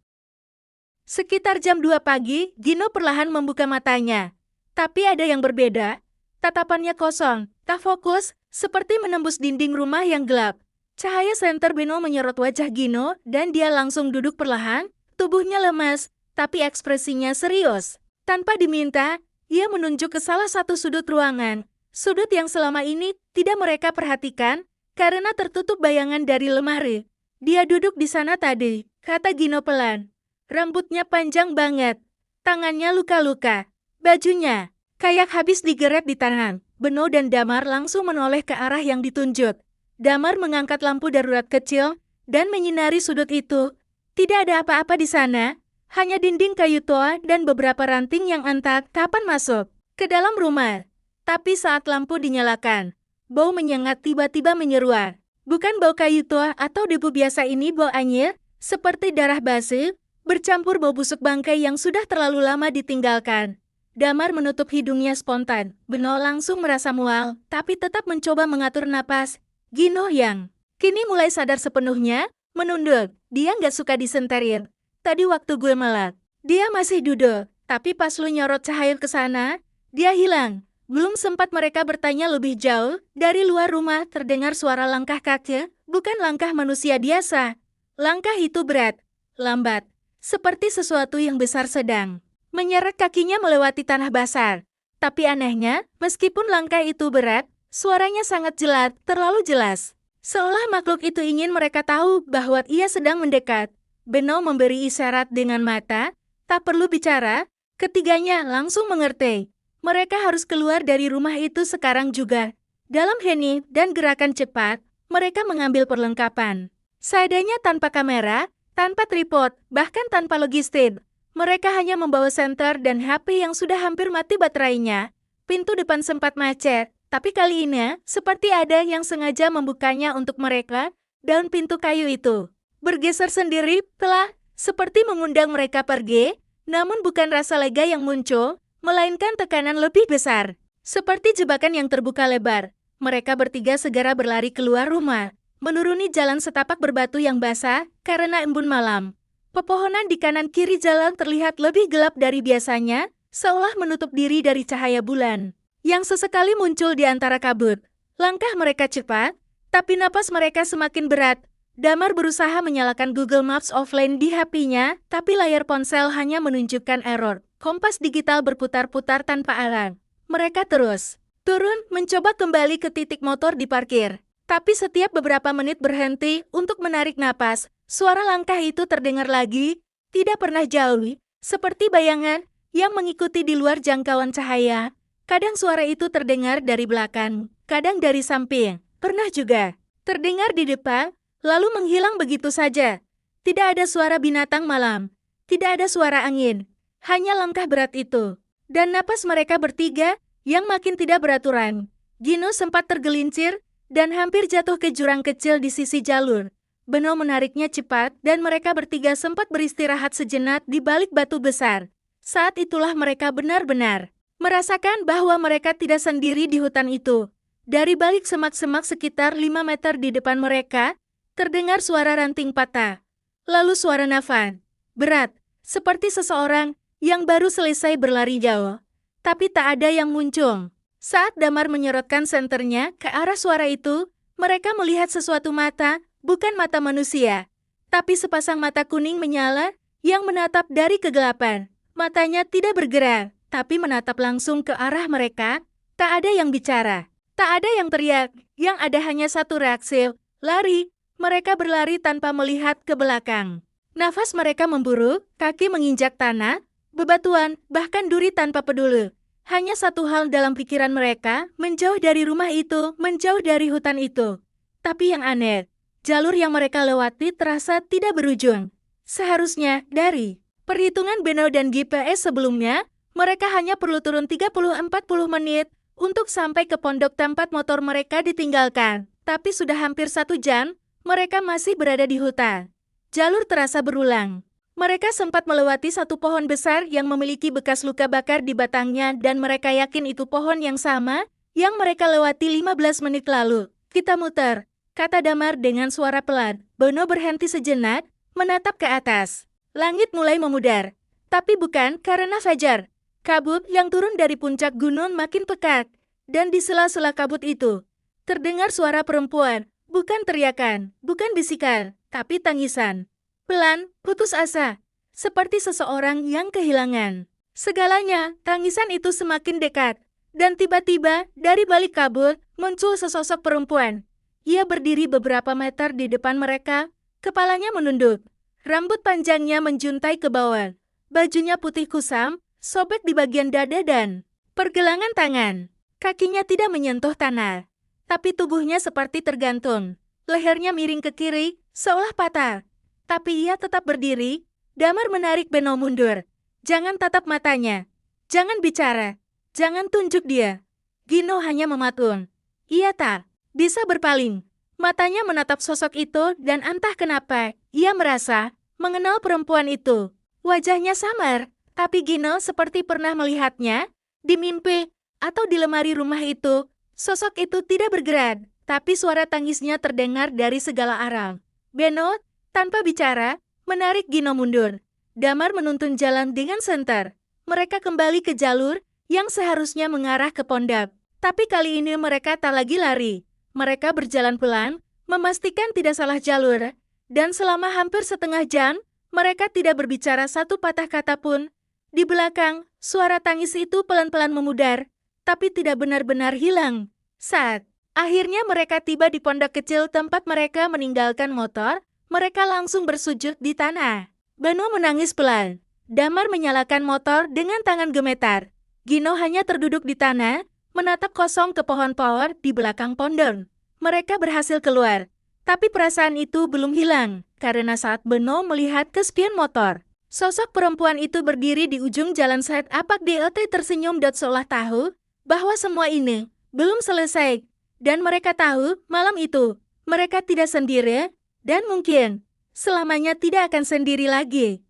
Sekitar jam 2 pagi, Gino perlahan membuka matanya. Tapi ada yang berbeda. Tatapannya kosong, tak fokus, seperti menembus dinding rumah yang gelap. Cahaya senter Beno menyorot wajah Gino, dan dia langsung duduk perlahan, tubuhnya lemas, tapi ekspresinya serius. Tanpa diminta, ia menunjuk ke salah satu sudut ruangan. Sudut yang selama ini tidak mereka perhatikan, karena tertutup bayangan dari lemari. Dia duduk di sana tadi, kata Gino pelan. Rambutnya panjang banget, tangannya luka-luka, bajunya kayak habis digeret di tangan. Beno dan Damar langsung menoleh ke arah yang ditunjuk. Damar mengangkat lampu darurat kecil dan menyinari sudut itu. Tidak ada apa-apa di sana, hanya dinding kayu tua dan beberapa ranting yang entah kapan masuk ke dalam rumah. Tapi saat lampu dinyalakan, bau menyengat tiba-tiba menyeruak. Bukan bau kayu tua atau debu biasa ini, bau anyir, seperti darah basi, bercampur bau busuk bangkai yang sudah terlalu lama ditinggalkan. Damar menutup hidungnya spontan. Beno langsung merasa mual, tapi tetap mencoba mengatur napas. Gino yang kini mulai sadar sepenuhnya, menunduk. Dia nggak suka disenterin. Tadi waktu gue melek, dia masih duduk, tapi pas lu nyorot cahaya ke sana, dia hilang. Belum sempat mereka bertanya lebih jauh, dari luar rumah terdengar suara langkah kaki, bukan langkah manusia biasa. Langkah itu berat, lambat, seperti sesuatu yang besar sedang menyeret kakinya melewati tanah basah. Tapi anehnya, meskipun langkah itu berat, suaranya sangat jelas, terlalu jelas. Seolah makhluk itu ingin mereka tahu bahwa ia sedang mendekat. Beno memberi isyarat dengan mata, tak perlu bicara, ketiganya langsung mengerti. Mereka harus keluar dari rumah itu sekarang juga. Dalam hening dan gerakan cepat, mereka mengambil perlengkapan. Seadanya tanpa kamera, tanpa tripod, bahkan tanpa logistik. Mereka hanya membawa senter dan HP yang sudah hampir mati baterainya. Pintu depan sempat macet, tapi kali ini seperti ada yang sengaja membukanya untuk mereka, dan pintu kayu itu bergeser sendiri telah seperti mengundang mereka pergi, namun bukan rasa lega yang muncul, melainkan tekanan lebih besar. Seperti jebakan yang terbuka lebar, mereka bertiga segera berlari keluar rumah, menuruni jalan setapak berbatu yang basah karena embun malam. Pepohonan di kanan kiri jalan terlihat lebih gelap dari biasanya, seolah menutup diri dari cahaya bulan yang sesekali muncul di antara kabut. Langkah mereka cepat, tapi napas mereka semakin berat. Damar berusaha menyalakan Google Maps offline di HP-nya, tapi layar ponsel hanya menunjukkan error. Kompas digital berputar-putar tanpa arah. Mereka terus turun, mencoba kembali ke titik motor diparkir. Tapi setiap beberapa menit berhenti untuk menarik napas. Suara langkah itu terdengar lagi, tidak pernah jauh, seperti bayangan yang mengikuti di luar jangkauan cahaya. Kadang suara itu terdengar dari belakang, kadang dari samping. Pernah juga terdengar di depan, lalu menghilang begitu saja. Tidak ada suara binatang malam, tidak ada suara angin, hanya langkah berat itu. Dan napas mereka bertiga yang makin tidak beraturan. Gino sempat tergelincir dan hampir jatuh ke jurang kecil di sisi jalur. Beno menariknya cepat dan mereka bertiga sempat beristirahat sejenak di balik batu besar. Saat itulah mereka benar-benar merasakan bahwa mereka tidak sendiri di hutan itu. Dari balik semak-semak sekitar 5 meter di depan mereka, terdengar suara ranting patah. Lalu suara nafas berat, seperti seseorang yang baru selesai berlari jauh. Tapi tak ada yang muncul. Saat Damar menyorotkan senternya ke arah suara itu, mereka melihat sesuatu mata, bukan mata manusia, tapi sepasang mata kuning menyala yang menatap dari kegelapan. Matanya tidak bergerak, tapi menatap langsung ke arah mereka. Tak ada yang bicara, tak ada yang teriak, yang ada hanya satu reaksi, lari. Mereka berlari tanpa melihat ke belakang. Nafas mereka memburu, kaki menginjak tanah, bebatuan, bahkan duri tanpa peduli. Hanya satu hal dalam pikiran mereka, menjauh dari rumah itu, menjauh dari hutan itu. Tapi yang aneh, jalur yang mereka lewati terasa tidak berujung. Seharusnya, dari perhitungan Beno dan GPS sebelumnya, mereka hanya perlu turun 30-40 menit untuk sampai ke pondok tempat motor mereka ditinggalkan. Tapi sudah hampir 1 jam, mereka masih berada di hutan. Jalur terasa berulang. Mereka sempat melewati satu pohon besar yang memiliki bekas luka bakar di batangnya dan mereka yakin itu pohon yang sama yang mereka lewati 15 menit lalu. Kita muter, kata Damar dengan suara pelan. Beno berhenti sejenak, menatap ke atas. Langit mulai memudar. Tapi bukan karena fajar. Kabut yang turun dari puncak gunung makin pekat. Dan di sela-sela kabut itu, terdengar suara perempuan. Bukan teriakan, bukan bisikan, tapi tangisan. Pelan, putus asa. Seperti seseorang yang kehilangan segalanya, tangisan itu semakin dekat. Dan tiba-tiba, dari balik kabut, muncul sesosok perempuan. Ia berdiri beberapa meter di depan mereka, kepalanya menunduk. Rambut panjangnya menjuntai ke bawah. Bajunya putih kusam, sobek di bagian dada dan pergelangan tangan. Kakinya tidak menyentuh tanah. Tapi tubuhnya seperti tergantung. Lehernya miring ke kiri, seolah patah. Tapi ia tetap berdiri. Damar menarik Beno mundur. Jangan tatap matanya. Jangan bicara. Jangan tunjuk dia. Gino hanya mematung. Ia tak bisa berpaling. Matanya menatap sosok itu dan entah kenapa, ia merasa mengenal perempuan itu. Wajahnya samar, tapi Gino seperti pernah melihatnya di mimpi atau di lemari rumah itu. Sosok itu tidak bergerak, tapi suara tangisnya terdengar dari segala arah. Beno, tanpa bicara, menarik Gino mundur. Damar menuntun jalan dengan senter. Mereka kembali ke jalur yang seharusnya mengarah ke pondok. Tapi kali ini mereka tak lagi lari. Mereka berjalan pelan, memastikan tidak salah jalur. Dan selama hampir setengah jam, mereka tidak berbicara satu patah kata pun. Di belakang, suara tangis itu pelan-pelan memudar, tapi tidak benar-benar hilang. Saat akhirnya mereka tiba di pondok kecil tempat mereka meninggalkan motor, mereka langsung bersujud di tanah. Beno menangis pelan. Damar menyalakan motor dengan tangan gemetar. Gino hanya terduduk di tanah, menatap kosong ke pohon-pohon di belakang pondok. Mereka berhasil keluar. Tapi perasaan itu belum hilang, karena saat Beno melihat ke spion motor, sosok perempuan itu berdiri di ujung jalan saat apak DOT tersenyum dan seolah tahu bahwa semua ini belum selesai. Dan mereka tahu malam itu mereka tidak sendiri dan mungkin selamanya tidak akan sendiri lagi.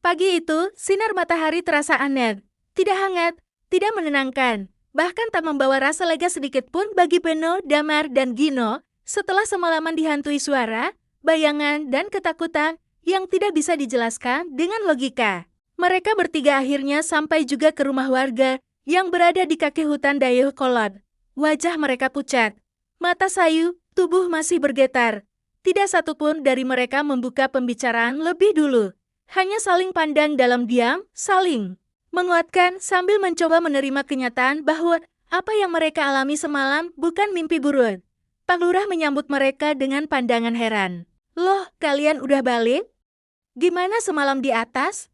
Pagi itu, sinar matahari terasa aneh. Tidak hangat, tidak menenangkan, bahkan tak membawa rasa lega sedikit pun bagi Beno, Damar, dan Gino setelah semalaman dihantui suara, bayangan, dan ketakutan yang tidak bisa dijelaskan dengan logika. Mereka bertiga akhirnya sampai juga ke rumah warga yang berada di kaki hutan Dayuh Kolot. Wajah mereka pucat, mata sayu, tubuh masih bergetar. Tidak satupun dari mereka membuka pembicaraan lebih dulu. Hanya saling pandang dalam diam, saling menguatkan sambil mencoba menerima kenyataan bahwa apa yang mereka alami semalam bukan mimpi buruk. Pak Lurah menyambut mereka dengan pandangan heran. Loh, kalian udah balik? Gimana semalam di atas?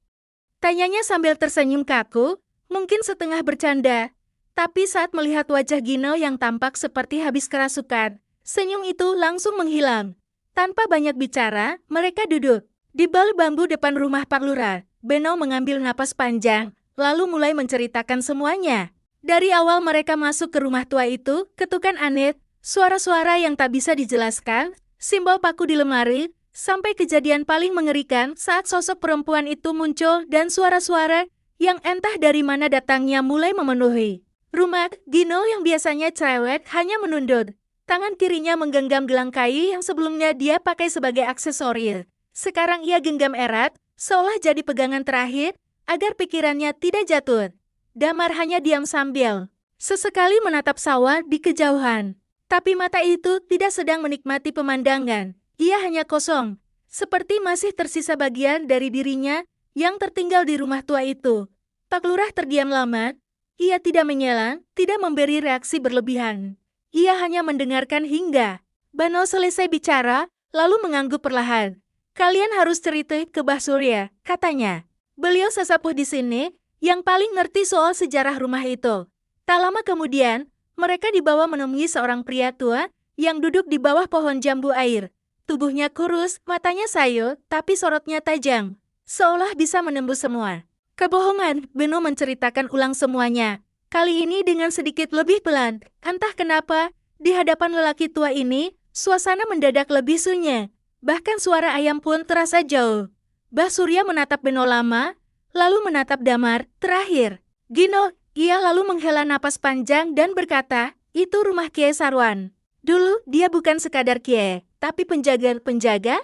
Tanyanya sambil tersenyum kaku, mungkin setengah bercanda. Tapi saat melihat wajah Gino yang tampak seperti habis kerasukan, senyum itu langsung menghilang. Tanpa banyak bicara, mereka duduk di bal bambu depan rumah Pak Lurah. Beno mengambil napas panjang, lalu mulai menceritakan semuanya. Dari awal mereka masuk ke rumah tua itu, ketukan aneh, suara-suara yang tak bisa dijelaskan, simbol paku di lemari, sampai kejadian paling mengerikan saat sosok perempuan itu muncul dan suara-suara yang entah dari mana datangnya mulai memenuhi rumah. Gino yang biasanya cerewet hanya menunduk. Tangan kirinya menggenggam gelang kayu yang sebelumnya dia pakai sebagai aksesoris. Sekarang ia genggam erat, seolah jadi pegangan terakhir, agar pikirannya tidak jatuh. Damar hanya diam sambil sesekali menatap sawah di kejauhan. Tapi mata itu tidak sedang menikmati pemandangan. Ia hanya kosong, seperti masih tersisa bagian dari dirinya yang tertinggal di rumah tua itu. Pak Lurah terdiam lama. Ia tidak menyela, tidak memberi reaksi berlebihan. Ia hanya mendengarkan hingga Beno selesai bicara, lalu mengangguk perlahan. Kalian harus cerita ke Mbah Surya, katanya. Beliau sesepuh di sini, yang paling ngerti soal sejarah rumah itu. Tak lama kemudian, mereka dibawa menemui seorang pria tua yang duduk di bawah pohon jambu air. tubuhnya kurus, matanya sayu, tapi sorotnya tajam. Seolah bisa menembus semua. Kebohongan, Beno menceritakan ulang semuanya. Kali ini dengan sedikit lebih pelan. Entah kenapa, di hadapan lelaki tua ini, suasana mendadak lebih sunyi. Bahkan suara ayam pun terasa jauh. Bah Surya menatap Beno lama, lalu menatap Damar, terakhir. Gino, ia lalu menghela napas panjang dan berkata, itu rumah Kiai Sarwan. Dulu, dia bukan sekadar Kiai, tapi penjaga-penjaga?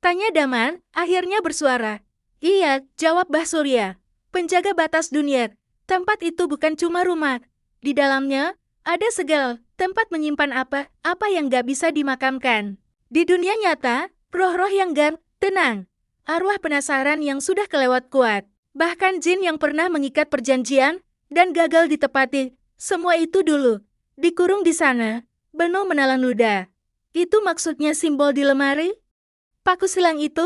Tanya Damar, akhirnya bersuara. Iya, jawab Bah Surya. Penjaga batas dunia. Tempat itu bukan cuma rumah. Di dalamnya, ada segala tempat menyimpan apa yang gak bisa dimakamkan. Di dunia nyata, roh-roh yang gak tenang. Arwah penasaran yang sudah kelewat kuat. Bahkan jin yang pernah mengikat perjanjian dan gagal ditepati. Semua itu dulu. Dikurung di sana. Beno menelan ludah. Itu maksudnya simbol di lemari? Paku silang itu?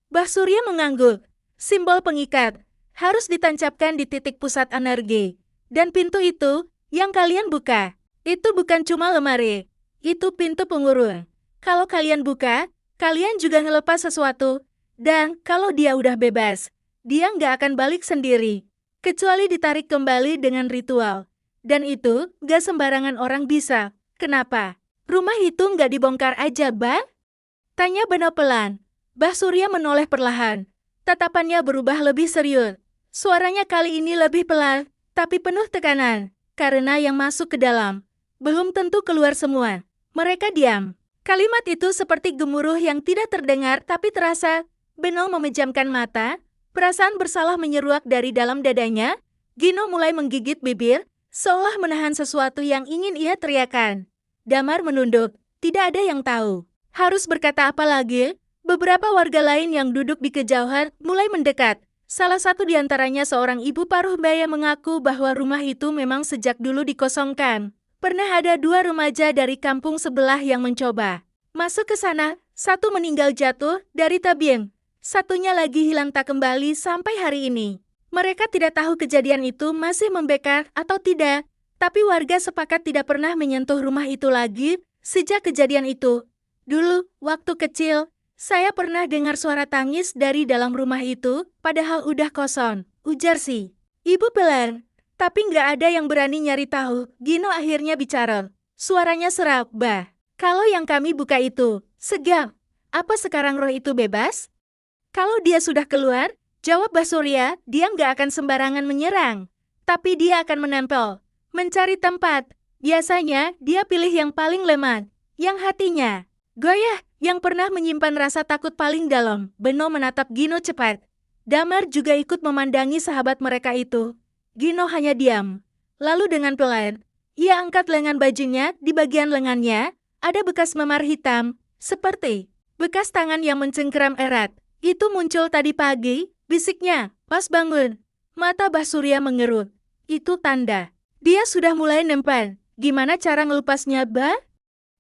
Bah Surya mengangguk. Simbol pengikat. Harus ditancapkan di titik pusat energi. Dan pintu itu, yang kalian buka, itu bukan cuma lemari. Itu pintu pengurung. Kalau kalian buka, kalian juga ngelepas sesuatu. Dan kalau dia udah bebas, dia nggak akan balik sendiri. Kecuali ditarik kembali dengan ritual. Dan itu nggak sembarangan orang bisa. Kenapa? Rumah itu nggak dibongkar aja, Bah? Tanya Beno pelan. Bah Surya menoleh perlahan. Tatapannya berubah lebih serius. Suaranya kali ini lebih pelan, tapi penuh tekanan. Karena yang masuk ke dalam, belum tentu keluar semua. Mereka diam. Kalimat itu seperti gemuruh yang tidak terdengar tapi terasa. Beno memejamkan mata. Perasaan bersalah menyeruak dari dalam dadanya. Gino mulai menggigit bibir, seolah menahan sesuatu yang ingin ia teriakan. Damar menunduk. Tidak ada yang tahu. Harus berkata apa lagi? Beberapa warga lain yang duduk di kejauhan mulai mendekat. Salah satu di antaranya seorang ibu paruh baya mengaku bahwa rumah itu memang sejak dulu dikosongkan. Pernah ada 2 remaja dari kampung sebelah yang mencoba masuk ke sana. Satu meninggal jatuh dari tebing. Satunya lagi hilang tak kembali sampai hari ini. Mereka tidak tahu kejadian itu masih membekar atau tidak. Tapi warga sepakat tidak pernah menyentuh rumah itu lagi sejak kejadian itu. Dulu, waktu kecil, saya pernah dengar suara tangis dari dalam rumah itu, padahal udah kosong, ujar si ibu pelan. Tapi nggak ada yang berani nyari tahu. Gino akhirnya bicara. Suaranya serak, Bah. Kalau yang kami buka itu, segam. Apa sekarang roh itu bebas? Kalau dia sudah keluar, jawab Bah Surya, dia nggak akan sembarangan menyerang. Tapi dia akan menempel, mencari tempat. Biasanya, dia pilih yang paling lemah, yang hatinya goyah, yang pernah menyimpan rasa takut paling dalam. Beno menatap Gino cepat. Damar juga ikut memandangi sahabat mereka itu. Gino hanya diam. Lalu dengan pelan, ia angkat lengan bajunya. Di bagian lengannya, ada bekas memar hitam, seperti bekas tangan yang mencengkeram erat. Itu muncul tadi pagi, bisiknya, pas bangun. Mata Bah Surya mengerut. Itu tanda. Dia sudah mulai nempel. Gimana cara ngelupasnya, Bah?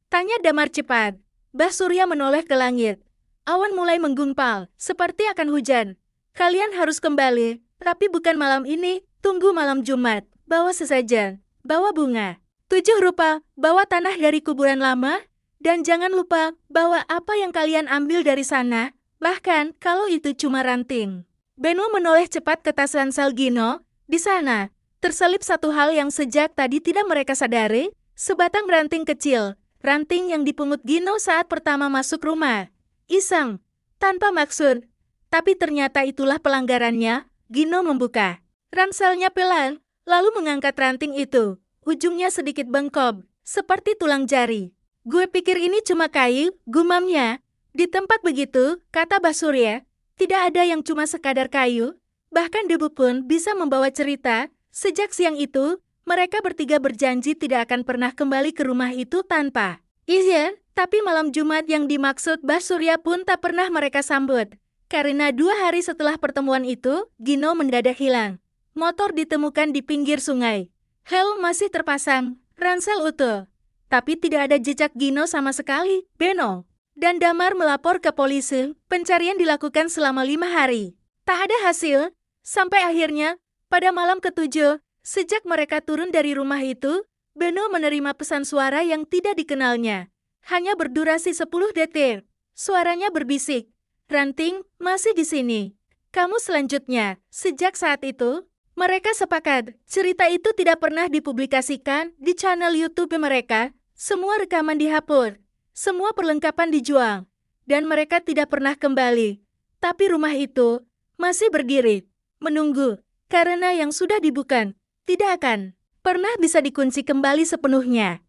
Tanya Damar cepat. Bah Surya menoleh ke langit. Awan mulai menggumpal, seperti akan hujan. Kalian harus kembali, tapi bukan malam ini. Tunggu malam Jumat. Bawa sesajen, bawa bunga. 7 rupa, bawa tanah dari kuburan lama. Dan jangan lupa, bawa apa yang kalian ambil dari sana. Bahkan, kalau itu cuma ranting. Beno menoleh cepat ke tas ransel Gino. Di sana, terselip satu hal yang sejak tadi tidak mereka sadari. Sebatang ranting kecil. Ranting yang dipungut Gino saat pertama masuk rumah. Iseng, tanpa maksud. Tapi ternyata itulah pelanggarannya. Gino membuka ranselnya pelan, lalu mengangkat ranting itu. Ujungnya sedikit bengkok, seperti tulang jari. Gue pikir ini cuma kayu, gumamnya. Di tempat begitu, kata Bah Surya, tidak ada yang cuma sekadar kayu. Bahkan debu pun bisa membawa cerita. Sejak siang itu, mereka bertiga berjanji tidak akan pernah kembali ke rumah itu tanpa izin, tapi malam Jumat yang dimaksud Bah Surya pun tak pernah mereka sambut. Karena 2 hari setelah pertemuan itu, Gino mendadak hilang. Motor ditemukan di pinggir sungai. Helm masih terpasang, ransel utuh. Tapi tidak ada jejak Gino sama sekali, Beno. Dan Damar melapor ke polisi, pencarian dilakukan selama 5 hari. Tak ada hasil, sampai akhirnya, pada malam ke-7, sejak mereka turun dari rumah itu, Beno menerima pesan suara yang tidak dikenalnya. Hanya berdurasi 10 detik. Suaranya berbisik. Ranting, masih di sini. Kamu selanjutnya. Sejak saat itu, mereka sepakat, cerita itu tidak pernah dipublikasikan di channel YouTube mereka. Semua rekaman dihapus. Semua perlengkapan dijual. Dan mereka tidak pernah kembali. Tapi rumah itu masih berdiri, menunggu, karena yang sudah dibuka tidak akan pernah bisa dikunci kembali sepenuhnya.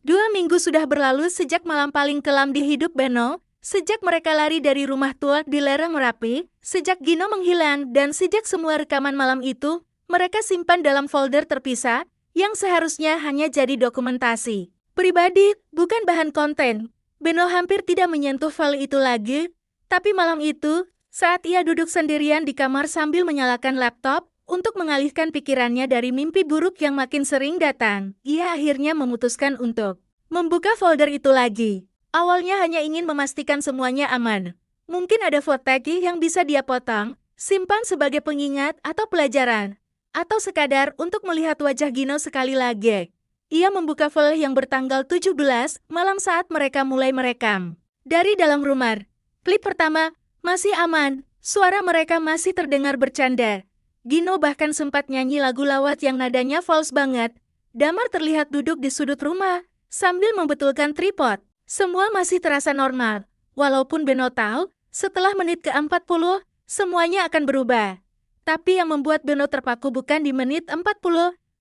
2 minggu sudah berlalu sejak malam paling kelam di hidup Beno, sejak mereka lari dari rumah tua di lereng Merapi, sejak Gino menghilang, dan sejak semua rekaman malam itu mereka simpan dalam folder terpisah yang seharusnya hanya jadi dokumentasi pribadi, bukan bahan konten. Beno hampir tidak menyentuh file itu lagi, tapi malam itu, saat ia duduk sendirian di kamar sambil menyalakan laptop, untuk mengalihkan pikirannya dari mimpi buruk yang makin sering datang, ia akhirnya memutuskan untuk membuka folder itu lagi. Awalnya hanya ingin memastikan semuanya aman. Mungkin ada foto lagi yang bisa dia potong, simpan sebagai pengingat atau pelajaran, atau sekadar untuk melihat wajah Gino sekali lagi. Ia membuka file yang bertanggal 17 malam saat mereka mulai merekam. Dari dalam rumah, klip pertama masih aman, suara mereka masih terdengar bercanda. Gino bahkan sempat nyanyi lagu lawat yang nadanya false banget. Damar terlihat duduk di sudut rumah, sambil membetulkan tripod. Semua masih terasa normal, walaupun Beno tahu, setelah menit ke-40, semuanya akan berubah. Tapi yang membuat Beno terpaku bukan di menit 40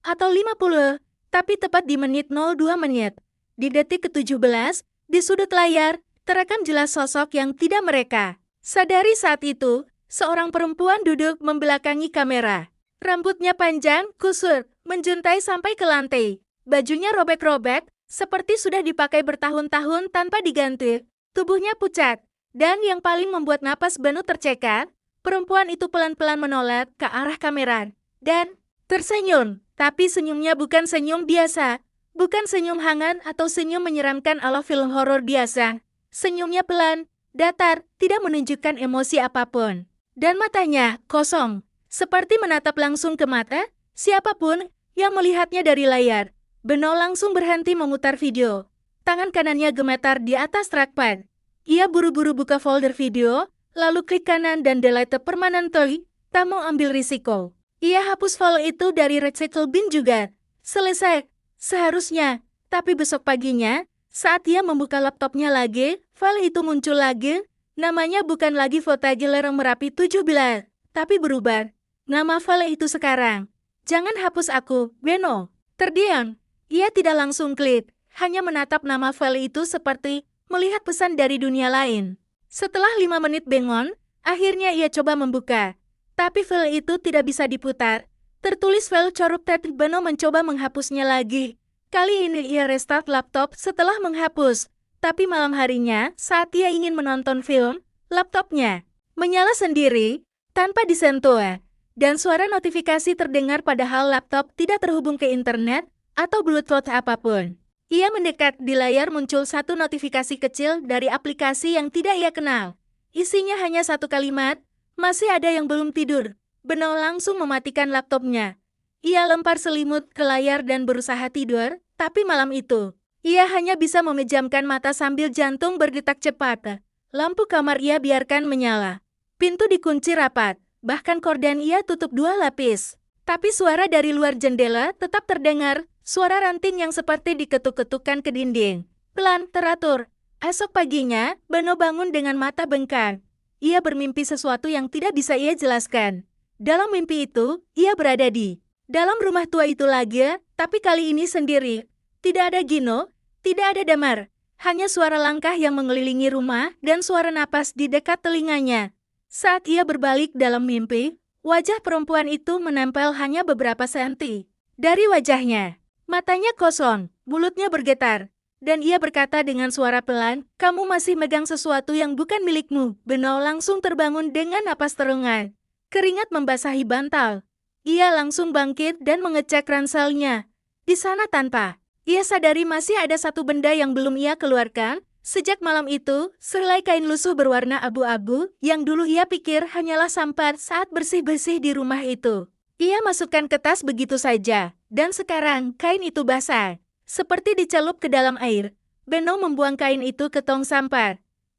atau 50, tapi tepat di menit 02 menit. Di detik ke-17, di sudut layar, terekam jelas sosok yang tidak mereka sadari saat itu, seorang perempuan duduk membelakangi kamera. Rambutnya panjang, kusut, menjuntai sampai ke lantai. Bajunya robek-robek, seperti sudah dipakai bertahun-tahun tanpa diganti. Tubuhnya pucat, dan yang paling membuat napas Beno tercekat, perempuan itu pelan-pelan menoleh ke arah kamera, dan tersenyum. Tapi senyumnya bukan senyum biasa, bukan senyum hangat atau senyum menyeramkan ala film horor biasa. Senyumnya pelan, datar, tidak menunjukkan emosi apapun. Dan matanya kosong, seperti menatap langsung ke mata siapapun yang melihatnya dari layar. Beno langsung berhenti memutar video. Tangan kanannya gemetar di atas trackpad. Ia buru-buru buka folder video, lalu klik kanan dan delete permanently, tak mau ambil risiko. Ia hapus file itu dari recycle bin juga. Selesai, seharusnya. Tapi besok paginya, saat ia membuka laptopnya lagi, file itu muncul lagi. Namanya bukan lagi Footage Lereng Merapi 17, tapi berubah. Nama file itu sekarang. Jangan hapus aku, Beno. Terdiam. Ia tidak langsung klik, hanya menatap nama file itu seperti melihat pesan dari dunia lain. Setelah 5 menit bengong, akhirnya ia coba membuka. Tapi file itu tidak bisa diputar. Tertulis file corrupted. Beno mencoba menghapusnya lagi. Kali ini ia restart laptop setelah menghapus. Tapi malam harinya, saat ia ingin menonton film, laptopnya menyala sendiri, tanpa disentuh. Dan suara notifikasi terdengar padahal laptop tidak terhubung ke internet atau Bluetooth apapun. Ia mendekat, di layar muncul satu notifikasi kecil dari aplikasi yang tidak ia kenal. Isinya hanya satu kalimat, masih ada yang belum tidur. Beno langsung mematikan laptopnya. Ia lempar selimut ke layar dan berusaha tidur, tapi malam itu, ia hanya bisa memejamkan mata sambil jantung berdetak cepat. Lampu kamar ia biarkan menyala. Pintu dikunci rapat, bahkan korden ia tutup 2 lapis. Tapi suara dari luar jendela tetap terdengar, suara ranting yang seperti diketuk-ketukkan ke dinding. Pelan, teratur. Esok paginya, Beno bangun dengan mata bengkak. Ia bermimpi sesuatu yang tidak bisa ia jelaskan. Dalam mimpi itu, ia berada di dalam rumah tua itu lagi, tapi kali ini sendiri. Tidak ada Gino, tidak ada Damar. Hanya suara langkah yang mengelilingi rumah dan suara napas di dekat telinganya. Saat ia berbalik dalam mimpi, wajah perempuan itu menempel hanya beberapa senti dari wajahnya. Matanya kosong, mulutnya bergetar. Dan ia berkata dengan suara pelan, "Kamu masih megang sesuatu yang bukan milikmu." Beno langsung terbangun dengan napas terengah. Keringat membasahi bantal. Ia langsung bangkit dan mengecek ranselnya. Di sana tanpa ia sadari masih ada satu benda yang belum ia keluarkan. Sejak malam itu, selai kain lusuh berwarna abu-abu yang dulu ia pikir hanyalah sampah saat bersih-bersih di rumah itu. Ia masukkan ke tas begitu saja, dan sekarang kain itu basah. Seperti dicelup ke dalam air, Beno membuang kain itu ke tong sampah.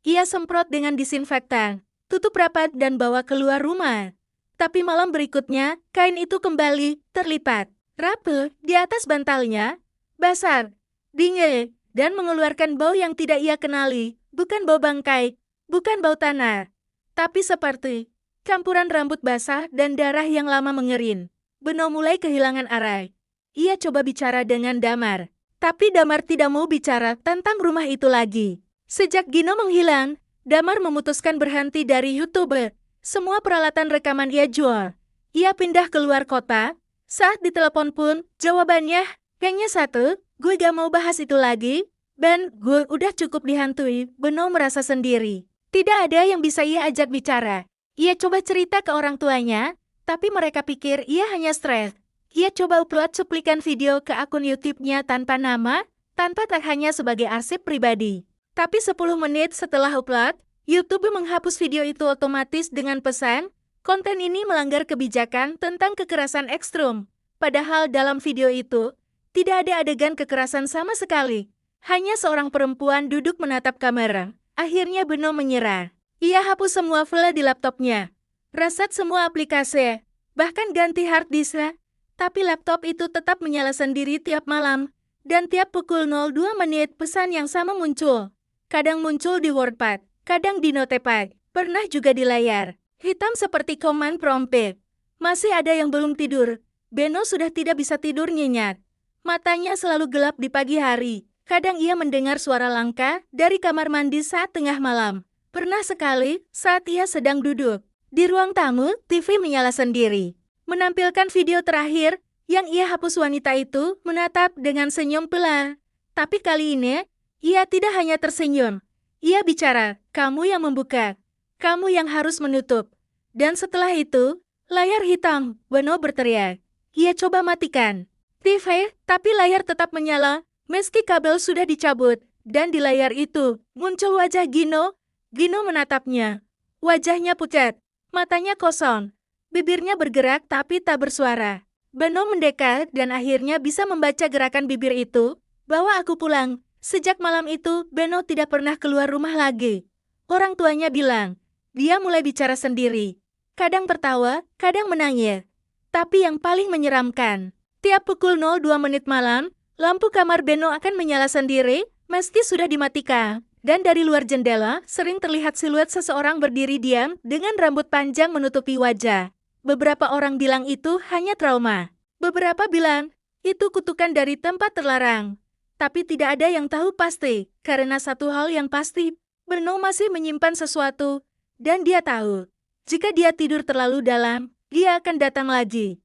Ia semprot dengan disinfektan, tutup rapat dan bawa keluar rumah. Tapi malam berikutnya, kain itu kembali terlipat, rapuh di atas bantalnya, basah, dingin, dan mengeluarkan bau yang tidak ia kenali, bukan bau bangkai, bukan bau tanah, tapi seperti campuran rambut basah dan darah yang lama mengering. Beno mulai kehilangan arah. Ia coba bicara dengan Damar, tapi Damar tidak mau bicara tentang rumah itu lagi. Sejak Gino menghilang, Damar memutuskan berhenti dari YouTube. Semua peralatan rekaman ia jual. Ia pindah keluar kota. Saat ditelepon pun, jawabannya hanya satu, gue gak mau bahas itu lagi. Ben, gue udah cukup dihantui. Beno merasa sendiri. Tidak ada yang bisa ia ajak bicara. Ia coba cerita ke orang tuanya, tapi mereka pikir ia hanya stres. Ia coba upload cuplikan video ke akun YouTube-nya tanpa nama, tanpa tag, hanya sebagai arsip pribadi. Tapi 10 menit setelah upload, YouTube menghapus video itu otomatis dengan pesan, konten ini melanggar kebijakan tentang kekerasan ekstrem. Padahal dalam video itu, tidak ada adegan kekerasan sama sekali. Hanya seorang perempuan duduk menatap kamera. Akhirnya Beno menyerah. Ia hapus semua file di laptopnya. Reset semua aplikasi, bahkan ganti hard disk. Tapi laptop itu tetap menyala sendiri tiap malam. Dan tiap pukul 02 menit pesan yang sama muncul. Kadang muncul di WordPad, kadang di Notepad, pernah juga di layar hitam seperti command prompt. Masih ada yang belum tidur. Beno sudah tidak bisa tidur nyenyak. Matanya selalu gelap di pagi hari. Kadang ia mendengar suara langkah dari kamar mandi saat tengah malam. Pernah sekali, saat ia sedang duduk di ruang tamu, TV menyala sendiri. Menampilkan video terakhir yang ia hapus. Wanita itu menatap dengan senyum pelan. Tapi kali ini, ia tidak hanya tersenyum. Ia bicara, kamu yang membuka, kamu yang harus menutup. Dan setelah itu, layar hitam, Beno berteriak. Ia coba matikan TV, tapi layar tetap menyala. Meski kabel sudah dicabut, dan di layar itu muncul wajah Gino. Gino menatapnya. Wajahnya pucat, matanya kosong, bibirnya bergerak tapi tak bersuara. Beno mendekat dan akhirnya bisa membaca gerakan bibir itu. Bawa aku pulang. Sejak malam itu, Beno tidak pernah keluar rumah lagi. Orang tuanya bilang, dia mulai bicara sendiri. Kadang tertawa, kadang menangis. Tapi yang paling menyeramkan, tiap pukul 02 menit malam, lampu kamar Beno akan menyala sendiri, meski sudah dimatikan. Dan dari luar jendela, sering terlihat siluet seseorang berdiri diam dengan rambut panjang menutupi wajah. Beberapa orang bilang itu hanya trauma. Beberapa bilang, itu kutukan dari tempat terlarang. Tapi tidak ada yang tahu pasti, karena satu hal yang pasti, Beno masih menyimpan sesuatu. Dan dia tahu, jika dia tidur terlalu dalam, dia akan datang lagi.